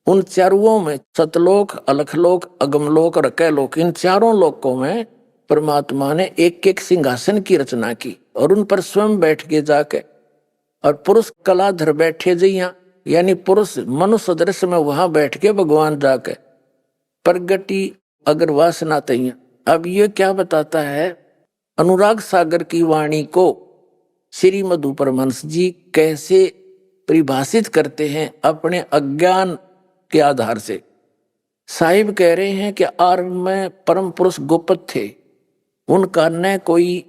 उन चारों में सतलोक, अलखलोक, अगमलोक और कैलोक, इन चारों लोकों में परमात्मा ने एक एक सिंहासन की रचना की और उन पर स्वयं बैठ के जाके, और पुरुष कलाधर बैठे जइया, यानी पुरुष मनुष्य दृश्य में वहां बैठ के भगवान जाके प्रगति अगर वासना तैया। अब ये क्या बताता है? अनुराग सागर की वाणी को श्री मधु परमहंस जी कैसे परिभाषित करते हैं अपने अज्ञान के आधार से। साहिब कह रहे हैं कि आरंभ में परम पुरुष गोपत थे, उनका न कोई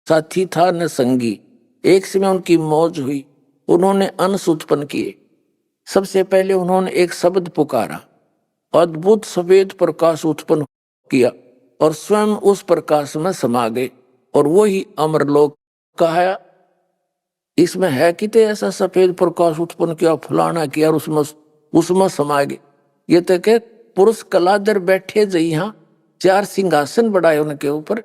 साथी था न संगी, एक समय उनकी मौज हुई, उन्होंने अंश उत्पन्न किए। सबसे पहले उन्होंने एक शब्द पुकारा, अद्भुत सफेद प्रकाश उत्पन्न किया और स्वयं उस प्रकाश में समा गए, और वही अमरलोक कहा। इसमें है कि ते ऐसा सफेद प्रकाश उत्पन्न किया, फलाना किया, और उसमें समा गए। ये तो के पुरुष कलाधर बैठे जइहा, 4 सिंहासन बढ़ाए उनके ऊपर,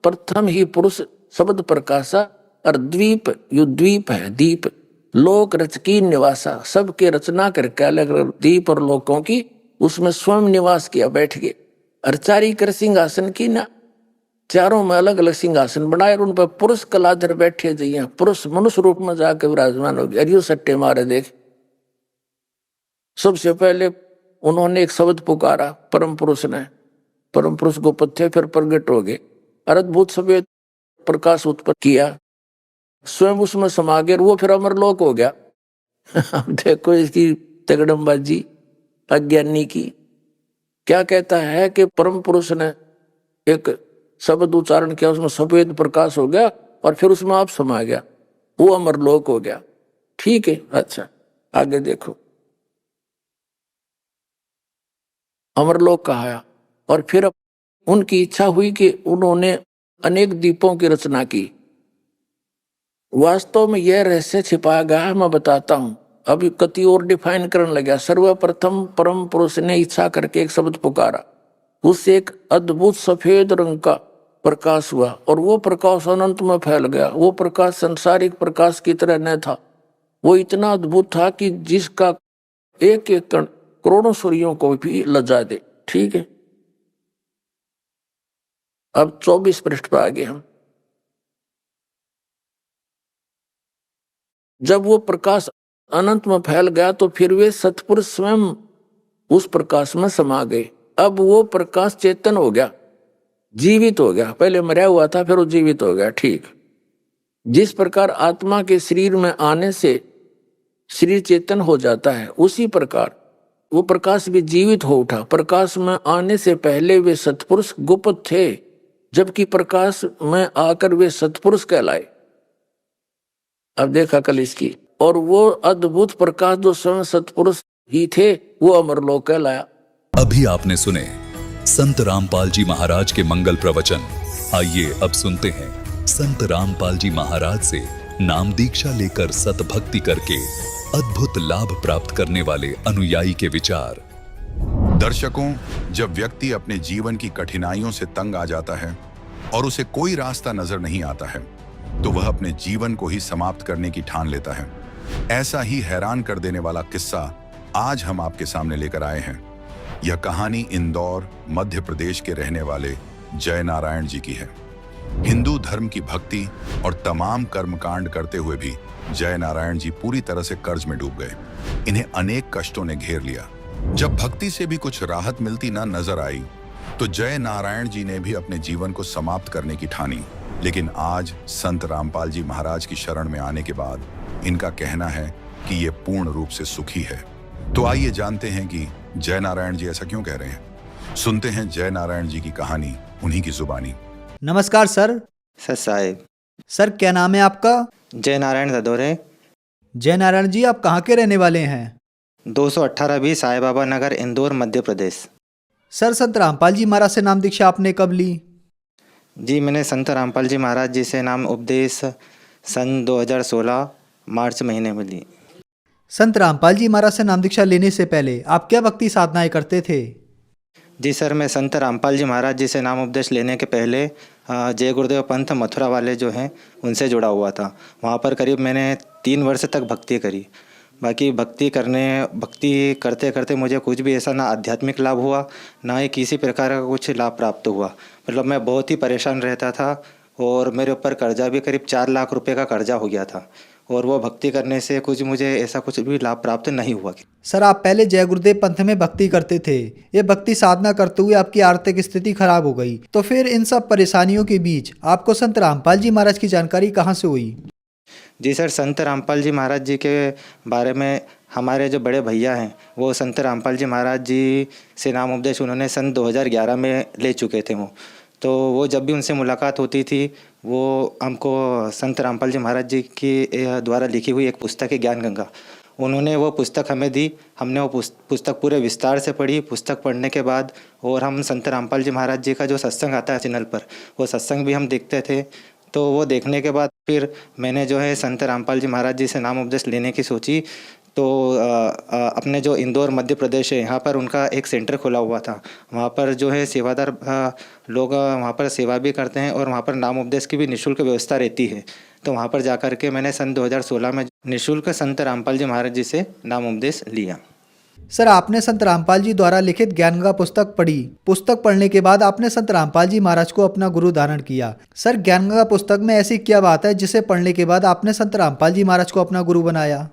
प्रथम ही पुरुष शब्द प्रकाशा, और द्वीप, यु द्वीप है, दीप लोक रच की निवासा, सबके रचना करके अलग अलग दीप और लोकों की उसमें स्वयं निवास किया, बैठ गए। और चारी कर सिंहासन की ना, चारों में अलग अलग सिंहासन बनाए और उन पर पुरुष कलाधर बैठे जइया, पुरुष मनुष्य रूप में जाकर विराजमान हो गए। अरियो सट्टे मारे देख। सबसे पहले उन्होंने एक शब्द पुकारा, परम पुरुष ने, परम पुरुष गोपत थे, फिर प्रगट हो गए, अद्भुत सफेद प्रकाश उत्पन्न किया, स्वयं उसमें समा गए, वो फिर अमरलोक हो गया। अब देखो इसकी तगड़मबाजी अज्ञानी की। क्या कहता है कि परम पुरुष ने एक शब्द उच्चारण किया, उसमें सफेद प्रकाश हो गया और फिर उसमें आप समा गया, वो अमरलोक हो गया। ठीक है, अच्छा आगे देखो, अमरलोक कहा, और फिर उनकी इच्छा हुई कि उन्होंने अनेक दीपों की रचना की। वास्तव में यह रहस्य छिपाया गया है, मैं बताता हूं। अभी कति और डिफाइन करने लगा। सर्वप्रथम परम पुरुष ने इच्छा करके एक शब्द पुकारा, उससे एक अद्भुत सफेद रंग का प्रकाश हुआ, और वो प्रकाश अनंत में फैल गया। वो प्रकाश संसारिक प्रकाश की तरह न था, वो इतना अद्भुत था कि जिसका एक एक कण करोड़ों सूर्यों को भी लजा दे। ठीक है, अब 24 पृष्ठ पर आ गए हम। जब वो प्रकाश अनंत में फैल गया तो फिर वे सतपुरुष स्वयं उस प्रकाश में समा गए। अब वो प्रकाश चेतन हो गया, जीवित हो गया। पहले मरा हुआ था, फिर वो जीवित हो गया। ठीक, जिस प्रकार आत्मा के शरीर में आने से शरीर चेतन हो जाता है, उसी प्रकार वो प्रकाश भी जीवित हो उठा। प्रकाश में आने से पहले वे सत्पुरुष गुप्त थे, जबकि प्रकाश में आकर वे सत्पुरुष कहलाए। अब देखा कल इसकी, और वो अद्भुत प्रकाश जो स्वयं सत्पुरुष ही थे, वो अमरलोक कहलाया। अभी आपने सुने संत रामपाल जी महाराज के मंगल प्रवचन। आइए अब सुनते हैं संत रामपाल जी महाराज से नाम दीक्षा लेकर सतभक्ति करके अद्भुत लाभ प्राप्त करने वाले अनुयायी के विचार। दर्शकों, जब व्यक्ति अपने जीवन की कठिनाइयों से तंग आ जाता है और उसे कोई रास्ता नजर नहीं आता है, तो वह अपने जीवन को ही समाप्त करने की ठान लेता है। ऐसा ही हैरान कर देने वाला किस्सा आज हम आपके सामने लेकर आए हैं। यह कहानी इंदौर, मध्य प्रदेश के रहने वाले जय नारायण जी की है। हिंदू धर्म की भक्ति और तमाम कर्मकांड करते हुए भी जय नारायण जी पूरी तरह से कर्ज में डूब गए। इन्हें अनेक कष्टों ने घेर लिया। जब भक्ति से भी कुछ राहत मिलती न नजर आई, तो जय नारायण जी ने भी अपने जीवन को समाप्त करने की ठानी। लेकिन आज संत रामपाल जी महाराज की शरण में आने के बाद इनका कहना है कि ये पूर्ण रूप से सुखी है। तो आइए जानते हैं कि जय नारायण जी ऐसा क्यों कह रहे हैं। सुनते हैं जय नारायण जी की कहानी उन्हीं की जुबानी। नमस्कार सर। सर साहेब। सर क्या नाम है आपका? जय नारायण ददोरे। जय नारायण जी, आप कहाँ के रहने वाले हैं? 218 बी साई बाबा नगर, इंदौर, मध्य प्रदेश। सर संत रामपाल जी महाराज से नाम दीक्षा आपने कब ली? जी, मैंने संत रामपाल जी महाराज जी से नाम उपदेश सन 2016 मार्च महीने में ली। संत रामपाल जी महाराज से नाम दीक्षा लेने से पहले आप क्या भक्ति साधनाएं करते थे? जी सर, मैं संत रामपाल जी महाराज जी से नाम उपदेश लेने के पहले जय गुरुदेव पंथ मथुरा वाले जो हैं उनसे जुड़ा हुआ था। वहाँ पर करीब मैंने 3 वर्ष तक भक्ति करी। बाकी भक्ति करते करते मुझे कुछ भी ऐसा ना आध्यात्मिक लाभ हुआ, ना ही किसी प्रकार का कुछ लाभ प्राप्त हुआ। मतलब मैं बहुत ही परेशान रहता था और मेरे ऊपर कर्जा भी करीब 4 लाख रुपए का कर्जा हो गया था, और वो भक्ति करने से मुझे ऐसा कुछ भी लाभ प्राप्त नहीं हुआ। सर आप पहले जय गुरुदेव पंथ में भक्ति करते थे, ये भक्ति साधना करते हुए आपकी आर्थिक स्थिति खराब हो गई, तो फिर इन सब परेशानियों के बीच आपको संत रामपाल जी महाराज की जानकारी कहाँ से हुई? जी सर, संत रामपाल जी महाराज जी के बारे में हमारे जो बड़े भैया हैं वो संत रामपाल जी महाराज जी से नाम उपदेश उन्होंने सन 2011 में ले चुके थे। तो वो जब भी उनसे मुलाकात होती थी, वो हमको संत रामपाल जी महाराज जी की द्वारा लिखी हुई एक पुस्तक है ज्ञान गंगा, उन्होंने वो पुस्तक हमें दी। हमने वो पुस्तक पूरे विस्तार से पढ़ी। पुस्तक पढ़ने के बाद और हम संत रामपाल जी महाराज जी का जो सत्संग आता है चैनल पर, वो सत्संग भी हम देखते थे। तो वो देखने के बाद फिर मैंने जो है संत रामपाल जी महाराज जी से नाम उपदेश लेने की सोची। तो अपने जो इंदौर मध्य प्रदेश है, यहाँ पर उनका एक सेंटर खुला हुआ था। वहाँ पर जो है सेवादार लोग वहाँ पर सेवा भी करते हैं और वहाँ पर नाम उपदेश की भी निःशुल्क व्यवस्था रहती है। तो वहाँ पर जाकर के मैंने सन 2016 में निःशुल्क संत रामपाल जी महाराज जी से नाम उपदेश लिया। सर आपने संत रामपाल जी द्वारा लिखित ज्ञान गंगा पुस्तक पढ़ी। पुस्तक पढ़ने के बाद आपने संत रामपाल जी महाराज को अपना गुरु धारण किया। सर ज्ञान गंगा पुस्तक में ऐसी क्या बात है जिसे पढ़ने के बाद आपने संत रामपाल जी महाराज को अपना गुरु बनाया?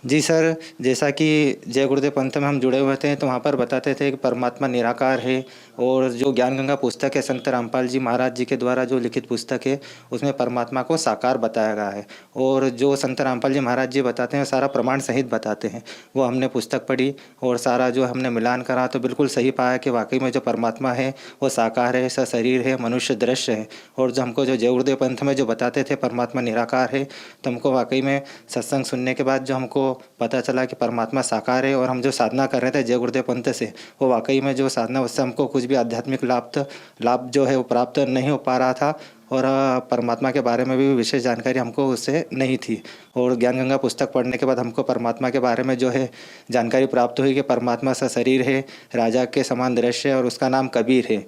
जी सर, जैसा कि जय गुरुदेव पंथ में हम जुड़े हुए थे, तो वहाँ पर बताते थे कि परमात्मा निराकार है, और जो ज्ञान गंगा पुस्तक है संत रामपाल जी महाराज जी के द्वारा जो लिखित पुस्तक है, उसमें परमात्मा को साकार बताया गया है। और जो संत रामपाल जी महाराज जी बताते हैं सारा प्रमाण सहित बताते हैं। वो हमने पुस्तक पढ़ी और सारा जो हमने मिलान करा तो बिल्कुल सही पाया कि वाकई में जो परमात्मा है वो साकार है, सशरीर है, मनुष्य दृश्य है। और जो हमको जो जय गुरुदेव पंथ में जो बताते थे परमात्मा निराकार है, तो हमको वाकई में सत्संग सुनने के बाद जो हमको पता चला कि परमात्मा साकार है, और हम जो साधना कर रहे थे जय गुरुदेव पंथ से, वो वाकई में जो साधना उससे हमको कुछ भी आध्यात्मिक लाभ जो है वो प्राप्त नहीं हो पा रहा था, और परमात्मा के बारे में भी विशेष जानकारी हमको उससे नहीं थी। और ज्ञान गंगा पुस्तक पढ़ने के बाद हमको परमात्मा के बारे में जो है जानकारी प्राप्त हुई कि परमात्मा सशरीर है, राजा के समान दृश्य है, और उसका नाम कबीर है।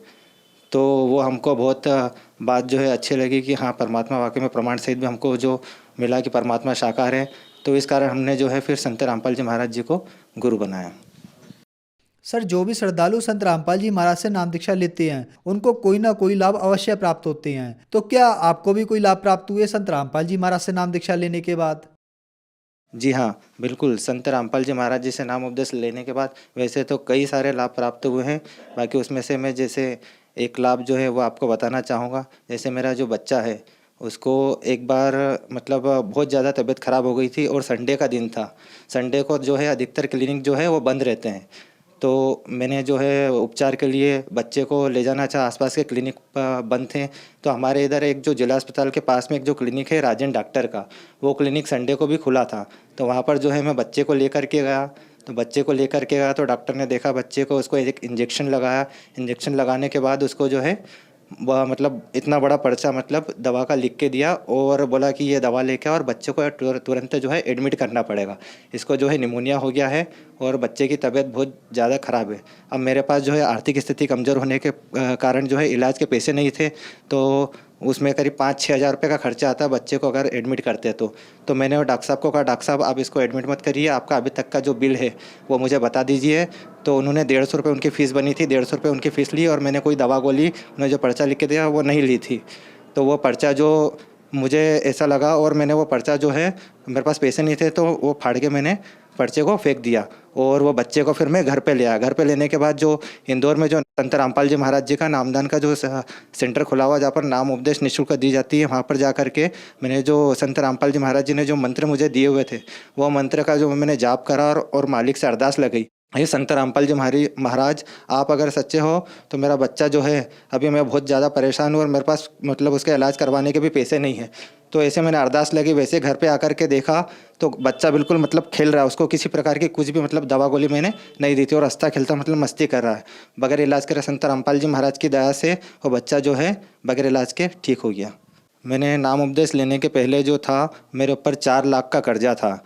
तो वो हमको बहुत बात जो है अच्छी लगी कि हाँ, परमात्मा वाकई में प्रमाण सहित भी हमको जो मिला कि परमात्मा साकार है। तो इस कारण हमने जो है फिर संत रामपाल जी महाराज जी को गुरु बनाया। सर जो भी श्रद्धालु संत रामपाल जी महाराज से नाम दीक्षा लेते हैं उनको कोई ना कोई लाभ अवश्य प्राप्त होते हैं, तो क्या आपको भी कोई लाभ प्राप्त हुए संत रामपाल जी महाराज से नाम दीक्षा लेने के बाद? जी हाँ, बिल्कुल। संत रामपाल जी महाराज जी से नाम उपदेश लेने के बाद वैसे तो कई सारे लाभ प्राप्त हुए हैं। बाकी उसमें से मैं जैसे एक लाभ जो है वो आपको बताना चाहूँगा। जैसे मेरा जो बच्चा है उसको एक बार मतलब बहुत ज़्यादा तबीयत ख़राब हो गई थी और संडे का दिन था। संडे को जो है अधिकतर क्लिनिक जो है वो बंद रहते हैं। तो मैंने जो है उपचार के लिए बच्चे को ले जाना चाहा, आसपास के क्लिनिक बंद थे। तो हमारे इधर एक जो जिला अस्पताल के पास में एक जो क्लिनिक है राजन डॉक्टर का, वो क्लिनिक संडे को भी खुला था। तो वहाँ पर जो है मैं बच्चे को लेकर के गया। तो बच्चे को लेकर के गया तो डॉक्टर ने देखा बच्चे को, उसको एक इंजेक्शन लगाया। इंजेक्शन लगाने के बाद उसको जो है वह मतलब इतना बड़ा पर्चा मतलब दवा का लिख के दिया और बोला कि ये दवा लेके और बच्चे को तुरंत जो है एडमिट करना पड़ेगा, इसको जो है निमोनिया हो गया है और बच्चे की तबीयत बहुत ज़्यादा ख़राब है। अब मेरे पास जो है आर्थिक स्थिति कमज़ोर होने के कारण जो है इलाज के पैसे नहीं थे, तो उसमें करीब 5-6 हज़ार रुपये का खर्चा आता है बच्चे को अगर एडमिट करते हैं तो मैंने वो डॉक्टर साहब को कहा, डॉक्टर साहब आप इसको एडमिट मत करिए, आपका अभी तक का जो बिल है वो मुझे बता दीजिए। तो उन्होंने 150 रुपये उनकी फ़ीस बनी थी, 150 रुपये उनकी फ़ीस ली और मैंने कोई दवा गोली उन्होंने जो पर्चा लिख के दिया वो नहीं ली थी। तो वो पर्चा जो मुझे ऐसा लगा और मैंने वो पर्चा जो है, मेरे पास पैसे नहीं थे तो वो फाड़ के मैंने पर्चे को फेंक दिया और वो बच्चे को फिर मैं घर पे ले आया। घर पे लेने के बाद जो इंदौर में जो संत रामपाल जी महाराज जी का नामदान का जो सेंटर खुला हुआ, जहाँ पर नाम उपदेश निःशुल्क दी जाती है, वहाँ पर जा कर के मैंने जो संत रामपाल जी महाराज जी ने जो मंत्र मुझे दिए हुए थे वो मंत्र का जो मैंने जाप करा और मालिक से अरदास लगाई, ये संत रामपाल जी महाराज आप अगर सच्चे हो तो मेरा बच्चा जो है, अभी मैं बहुत ज़्यादा परेशान हूँ और मेरे पास मतलब उसका इलाज करवाने के भी पैसे नहीं है। तो ऐसे मैंने अरदास लगी, वैसे घर पे आकर के देखा तो बच्चा बिल्कुल मतलब खेल रहा है, उसको किसी प्रकार की कुछ भी मतलब दवा गोली मैंने नहीं दी थी और हंसता खेलता मतलब मस्ती कर रहा है। बगैर इलाज करे संत रामपाल जी महाराज की दया से वो बच्चा जो है बगैर इलाज के ठीक हो गया। मैंने नाम उपदेश लेने के पहले जो था मेरे ऊपर 4 लाख का कर्जा था।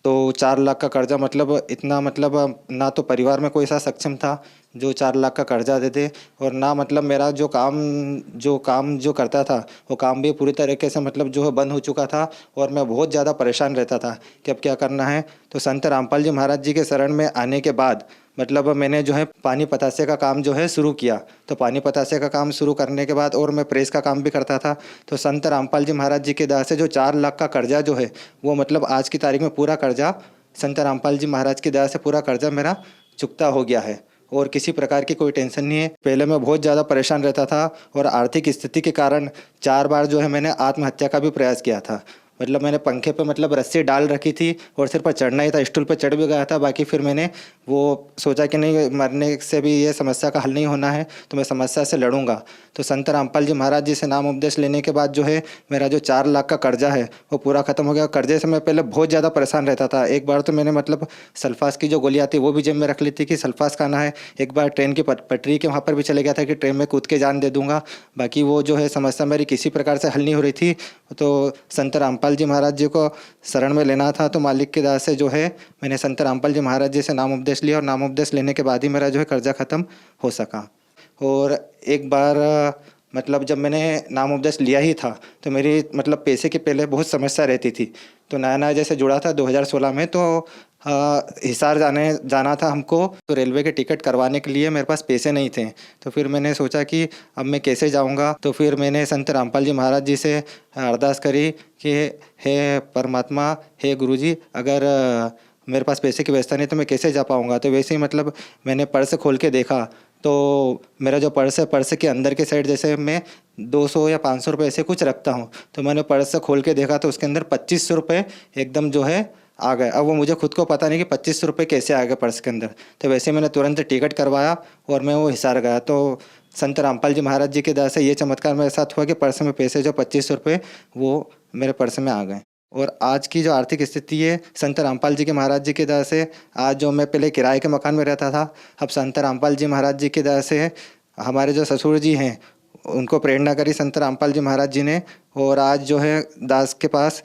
तो 4 लाख का कर्जा मतलब इतना मतलब ना तो परिवार में कोई ऐसा सक्षम था जो 4 लाख का कर्जा दे दे और ना मतलब मेरा जो काम जो करता था वो काम भी पूरी तरीके से मतलब जो है बंद हो चुका था और मैं बहुत ज़्यादा परेशान रहता था कि अब क्या करना है। तो संत रामपाल जी महाराज जी के शरण में आने के बाद मतलब मैंने जो है पानी पतासे का काम जो है शुरू किया। तो पानी पतासे का काम शुरू करने के बाद और मैं प्रेस का काम भी करता था। तो संत रामपाल जी महाराज जी के दया से जो 4 लाख का कर्जा जो है वो मतलब आज की तारीख में पूरा कर्जा संत रामपाल जी महाराज की दया से पूरा कर्जा मेरा चुकता हो गया है और किसी प्रकार की कोई टेंशन नहीं है। पहले मैं बहुत ज़्यादा परेशान रहता था और आर्थिक स्थिति के कारण 4 बार जो है मैंने आत्महत्या का भी प्रयास किया था। मतलब मैंने पंखे पे मतलब रस्सी डाल रखी थी और सिर पर चढ़ना ही था, स्टूल पर चढ़ भी गया था। बाकी फिर मैंने वो सोचा कि नहीं, मरने से भी ये समस्या का हल नहीं होना है तो मैं समस्या से लड़ूंगा। तो संत रामपाल जी महाराज जी से नाम उपदेश लेने के बाद जो है मेरा जो 4 लाख का कर्जा है वो पूरा ख़त्म हो गया। कर्जे से मैं पहले बहुत ज़्यादा परेशान रहता था। एक बार तो मैंने मतलब सल्फास की जो गोली आती है वो भी जेब में रख ली थी कि सल्फास खाना है। एक बार ट्रेन की पटरी के वहाँ पर भी चले गया था कि ट्रेन में कूद के जान दे दूंगा। बाकी वो जो है समस्या मेरी किसी प्रकार से हल नहीं हो रही थी। तो संत रामपाल जी महाराज जी को शरण में लेना था तो मालिक की दया से जो है मैंने संत रामपाल जी महाराज जी से नाम उपदेश लिया और नाम उपदेश लेने के बाद ही मेरा जो है कर्जा ख़त्म हो सका। और एक बार मतलब जब मैंने नाम उपदेश लिया ही था तो मेरी मतलब पैसे की पहले बहुत समस्या रहती थी। तो नया नया जैसे जुड़ा था 2016 में, तो हिसार जाना था हमको। तो रेलवे के टिकट करवाने के लिए मेरे पास पैसे नहीं थे। तो फिर मैंने सोचा कि अब मैं कैसे जाऊंगा। तो फिर मैंने संत रामपाल जी महाराज जी से अरदास करी कि हे परमात्मा, हे गुरुजी, अगर मेरे पास पैसे की व्यवस्था नहीं तो मैं कैसे जा पाऊंगा। तो वैसे ही मतलब मैंने पर्स खोल के देखा तो मेरा जो पर्स है, पर्स के अंदर के साइड जैसे मैं 200 या 500 रुपये ऐसे कुछ रखता हूँ, तो मैंने पर्स खोल के देखा तो उसके अंदर 2500 रुपये एकदम जो है आ गए। अब वो मुझे खुद को पता नहीं कि 2500 रुपये कैसे आ गए पर्स के अंदर। तो वैसे मैंने तुरंत टिकट करवाया और मैं वो हिसार गया। तो संत रामपाल जी महाराज जी के दया से ये चमत्कार मेरे साथ हुआ कि पर्स में पैसे जो 2500 रुपये वो मेरे पर्स में आ गए। और आज की जो आर्थिक स्थिति है संत रामपाल जी के महाराज जी की दया से, आज जो मैं पहले किराए के मकान में रहता था, अब संत रामपाल जी महाराज जी की दया से हमारे जो ससुर जी हैं उनको प्रेरणा करी संत रामपाल जी महाराज जी ने, और आज जो है दास के पास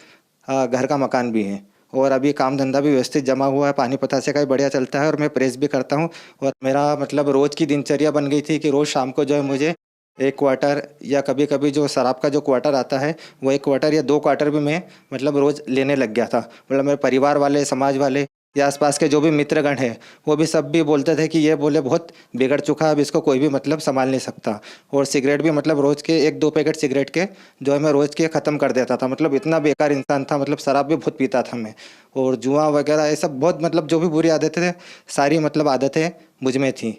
घर का मकान भी है और अभी काम धंधा भी व्यवस्थित जमा हुआ है। पानी पतासे का भी बढ़िया चलता है और मैं प्रेस भी करता हूँ। और मेरा मतलब रोज़ की दिनचर्या बन गई थी कि रोज़ शाम को जो है मुझे 1 क्वार्टर या कभी कभी जो शराब का जो क्वार्टर आता है वो 1 क्वार्टर या 2 क्वार्टर भी मैं मतलब रोज़ लेने लग गया था। मतलब मेरे परिवार वाले, समाज वाले या आसपास के जो भी मित्रगण हैं वो भी सब भी बोलते थे कि ये बोले बहुत बिगड़ चुका है, अब इसको कोई भी मतलब संभाल नहीं सकता। और सिगरेट भी मतलब रोज़ के 1-2 पैकेट सिगरेट के जो है मैं रोज़ के ख़त्म कर देता था। मतलब इतना बेकार इंसान था। मतलब शराब भी बहुत पीता था मैं, और जुआ वगैरह ये सब बहुत मतलब जो भी बुरी आदतें थे सारी मतलब आदतें मुझ में थी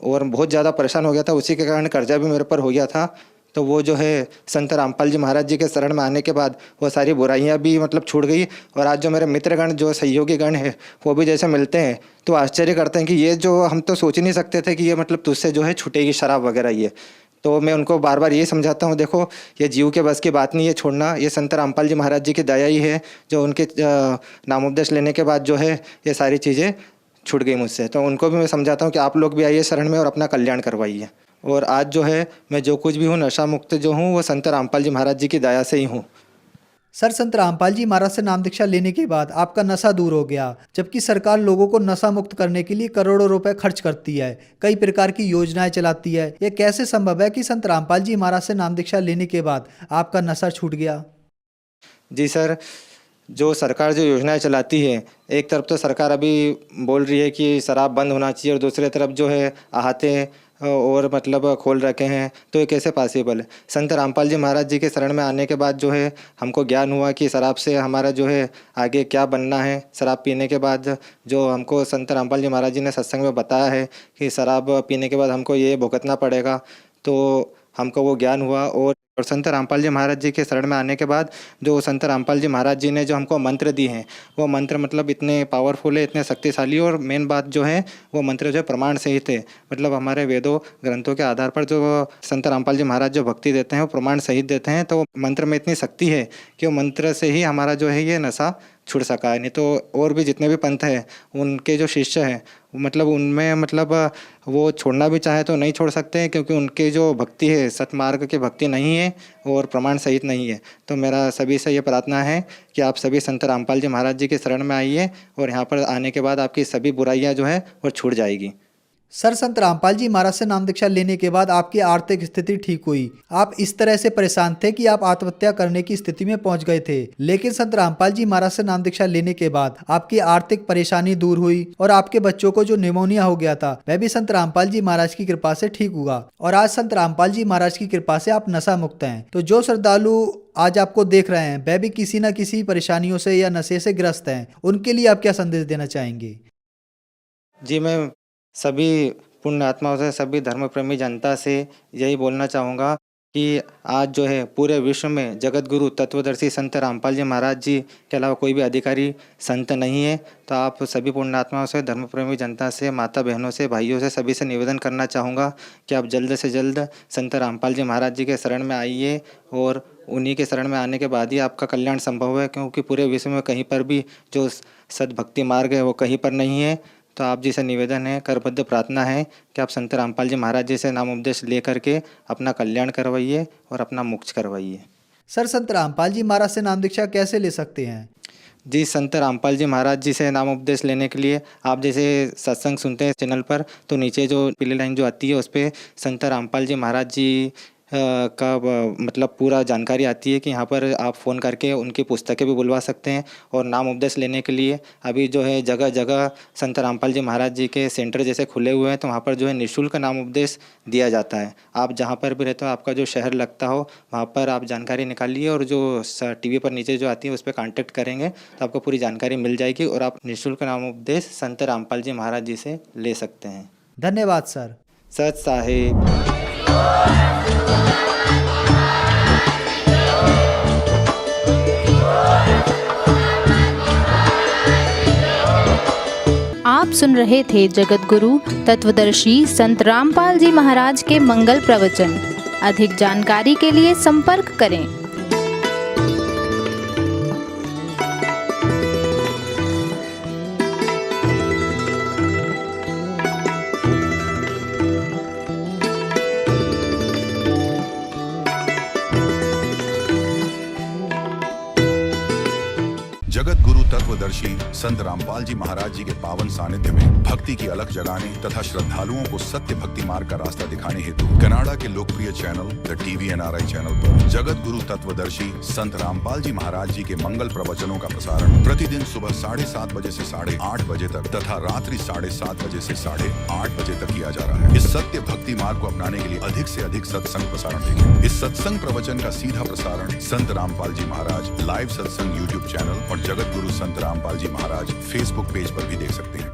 और बहुत ज़्यादा परेशान हो गया था। उसी के कारण कर्जा भी मेरे पर हो गया था। तो वो जो है संत रामपाल जी महाराज जी के शरण में आने के बाद वो सारी बुराइयां भी मतलब छूट गई। और आज जो मेरे मित्रगण जो सहयोगी गण है वो भी जैसे मिलते हैं तो आश्चर्य करते हैं कि ये जो हम तो सोच ही नहीं सकते थे कि ये मतलब तुझसे जो है छूटेगी शराब वगैरह ये। तो मैं उनको बार बार ये समझाता हूँ, देखो ये जीव के बस की बात नहीं है छोड़ना, ये संत रामपाल जी महाराज जी की दया ही है जो उनके नामोपदेश लेने के बाद जो है ये सारी चीज़ें छूट गई मुझसे। तो उनको भी मैं समझाता हूँ कि आप लोग भी आइए शरण में और अपना कल्याण करवाइए। और आज जो है मैं जो कुछ भी हूँ नशा मुक्त जो हूँ वो संत रामपाल जी महाराज जी की दया से ही हूँ। सर, संत रामपाल जी महाराज से नाम दीक्षा लेने के बाद आपका नशा दूर हो गया, जबकि सरकार लोगों को नशा मुक्त करने के लिए करोड़ों रुपए खर्च करती है, कई प्रकार की योजनाएं चलाती है। यह कैसे संभव है कि संत रामपाल जी महाराज से नाम दीक्षा लेने के बाद आपका नशा छूट गया? जी सर, जो सरकार जो योजनाएं चलाती है, एक तरफ तो सरकार अभी बोल रही है कि शराब बंद होना चाहिए और दूसरी तरफ जो है आहते और मतलब खोल रखे हैं, तो ये कैसे पॉसिबल है? संत रामपाल जी महाराज जी के शरण में आने के बाद जो है हमको ज्ञान हुआ कि शराब से हमारा जो है आगे क्या बनना है। शराब पीने के बाद जो हमको संत रामपाल जी महाराज जी ने सत्संग में बताया है कि शराब पीने के बाद हमको ये भुगतना पड़ेगा, तो हमको वो ज्ञान हुआ। और संत रामपाल जी महाराज जी के शरण में आने के बाद जो संत रामपाल जी महाराज जी ने जो हमको मंत्र दिए हैं वो मंत्र मतलब इतने पावरफुल है, इतने शक्तिशाली, और मेन बात जो है वो मंत्र जो प्रमाण सहित है। मतलब हमारे वेदों ग्रंथों के आधार पर जो संत रामपाल जी महाराज जो भक्ति देते हैं वो प्रमाण सहित देते हैं। तो मंत्र में इतनी शक्ति है कि वो मंत्र से ही हमारा जो है ये नशा छुड़ सका है। नहीं तो और भी जितने भी पंथ हैं उनके जो शिष्य हैं मतलब उनमें मतलब वो छोड़ना भी चाहे तो नहीं छोड़ सकते हैं, क्योंकि उनके जो भक्ति है सतमार्ग की भक्ति नहीं है और प्रमाण सहित नहीं है। तो मेरा सभी से ये प्रार्थना है कि आप सभी संत रामपाल जी महाराज जी के शरण में आइए और यहाँ पर आने के बाद आपकी सभी बुराइयाँ जो है वो छूट जाएगी। सर, संत रामपाल जी महाराज से नाम दीक्षा लेने के बाद आपकी आर्थिक स्थिति ठीक हुई। आप इस तरह से परेशान थे कि आप आत्महत्या करने की स्थिति में पहुंच गए थे, लेकिन संत रामपाल जी महाराज से नाम दीक्षा लेने के बाद आपकी आर्थिक परेशानी दूर हुई और आपके बच्चों को जो निमोनिया हो गया था वह भी संत रामपाल जी महाराज की कृपा से ठीक हुआ। और आज संत रामपाल जी महाराज की कृपा से आप नशा मुक्त हैं। तो जो श्रद्धालु आज आपको देख रहे हैं वह भी किसी न किसी परेशानियों से या नशे से ग्रस्त हैं, उनके लिए आप क्या संदेश देना चाहेंगे? जी, मैं सभी पुण्य आत्माओं से, सभी धर्म प्रेमी जनता से यही बोलना चाहूँगा कि आज जो है पूरे विश्व में जगत गुरु तत्वदर्शी संत रामपाल जी महाराज जी के अलावा कोई भी अधिकारी संत नहीं है। तो आप सभी पुण्यात्माओं से, धर्म प्रेमी जनता से, माता बहनों से, भाइयों से, सभी से निवेदन करना चाहूँगा कि आप जल्द से जल्द संत रामपाल जी महाराज जी के शरण में आइए और उन्हीं के शरण में आने के बाद ही आपका कल्याण संभव है, क्योंकि पूरे विश्व में कहीं पर भी जो सद्भक्ति मार्ग है वो कहीं पर नहीं है। तो आप जी से निवेदन है, करबद्ध प्रार्थना है कि आप संत रामपाल जी महाराज जी से नाम उपदेश ले करके अपना कल्याण करवाइए और अपना मोक्ष करवाइए। सर, संत रामपाल जी महाराज से नाम दीक्षा कैसे ले सकते हैं? जी, संत रामपाल जी महाराज जी से नाम उपदेश लेने के लिए आप जैसे सत्संग सुनते हैं चैनल पर, तो नीचे जो पीली लाइन जो आती है उस पर संत रामपाल जी महाराज जी का मतलब पूरा जानकारी आती है कि यहाँ पर आप फ़ोन करके उनकी पुस्तकें भी बुलवा सकते हैं। और नाम उपदेश लेने के लिए अभी जो है जगह जगह संत रामपाल जी महाराज जी के सेंटर जैसे खुले हुए हैं, तो वहाँ पर जो है निःशुल्क नाम उपदेश दिया जाता है। आप जहाँ पर भी रहते हो, आपका जो शहर लगता हो, वहाँ पर आप जानकारी निकालिए और जो टीवी पर नीचे जो आती है उस पर कॉन्टैक्ट करेंगे तो आपको पूरी जानकारी मिल जाएगी और आप निःशुल्क नाम उपदेश संत रामपाल जी महाराज जी से ले सकते हैं। धन्यवाद सर। सत साहिब। आप सुन रहे थे जगत गुरु तत्वदर्शी संत रामपाल जी महाराज के मंगल प्रवचन। अधिक जानकारी के लिए संपर्क करें। जगत गुरु तत्वदर्शी संत रामपाल जी महाराज जी के पावन सानिध्य में भक्ति की अलख जगाने तथा श्रद्धालुओं को सत्य भक्ति मार्ग का रास्ता दिखाने हेतु कनाडा के लोकप्रिय channel the TV NRI channel पर जगत गुरु तत्वदर्शी संत रामपाल जी महाराज जी के मंगल प्रवचनों का प्रसारण प्रतिदिन सुबह 7:30 बजे से 8:30 बजे तक तथा रात्रि 7:30 बजे से 8:30 बजे तक किया जा रहा है। इस सत्य भक्ति मार्ग को अपनाने के लिए अधिक से अधिक सत्संग प्रसारण देखें। इस सत्संग प्रवचन का सीधा प्रसारण संत रामपाल जी महाराज लाइव सत्संग YouTube चैनल और जगत गुरु संत रामपाल जी महाराज फेसबुक पेज पर भी देख सकते हैं।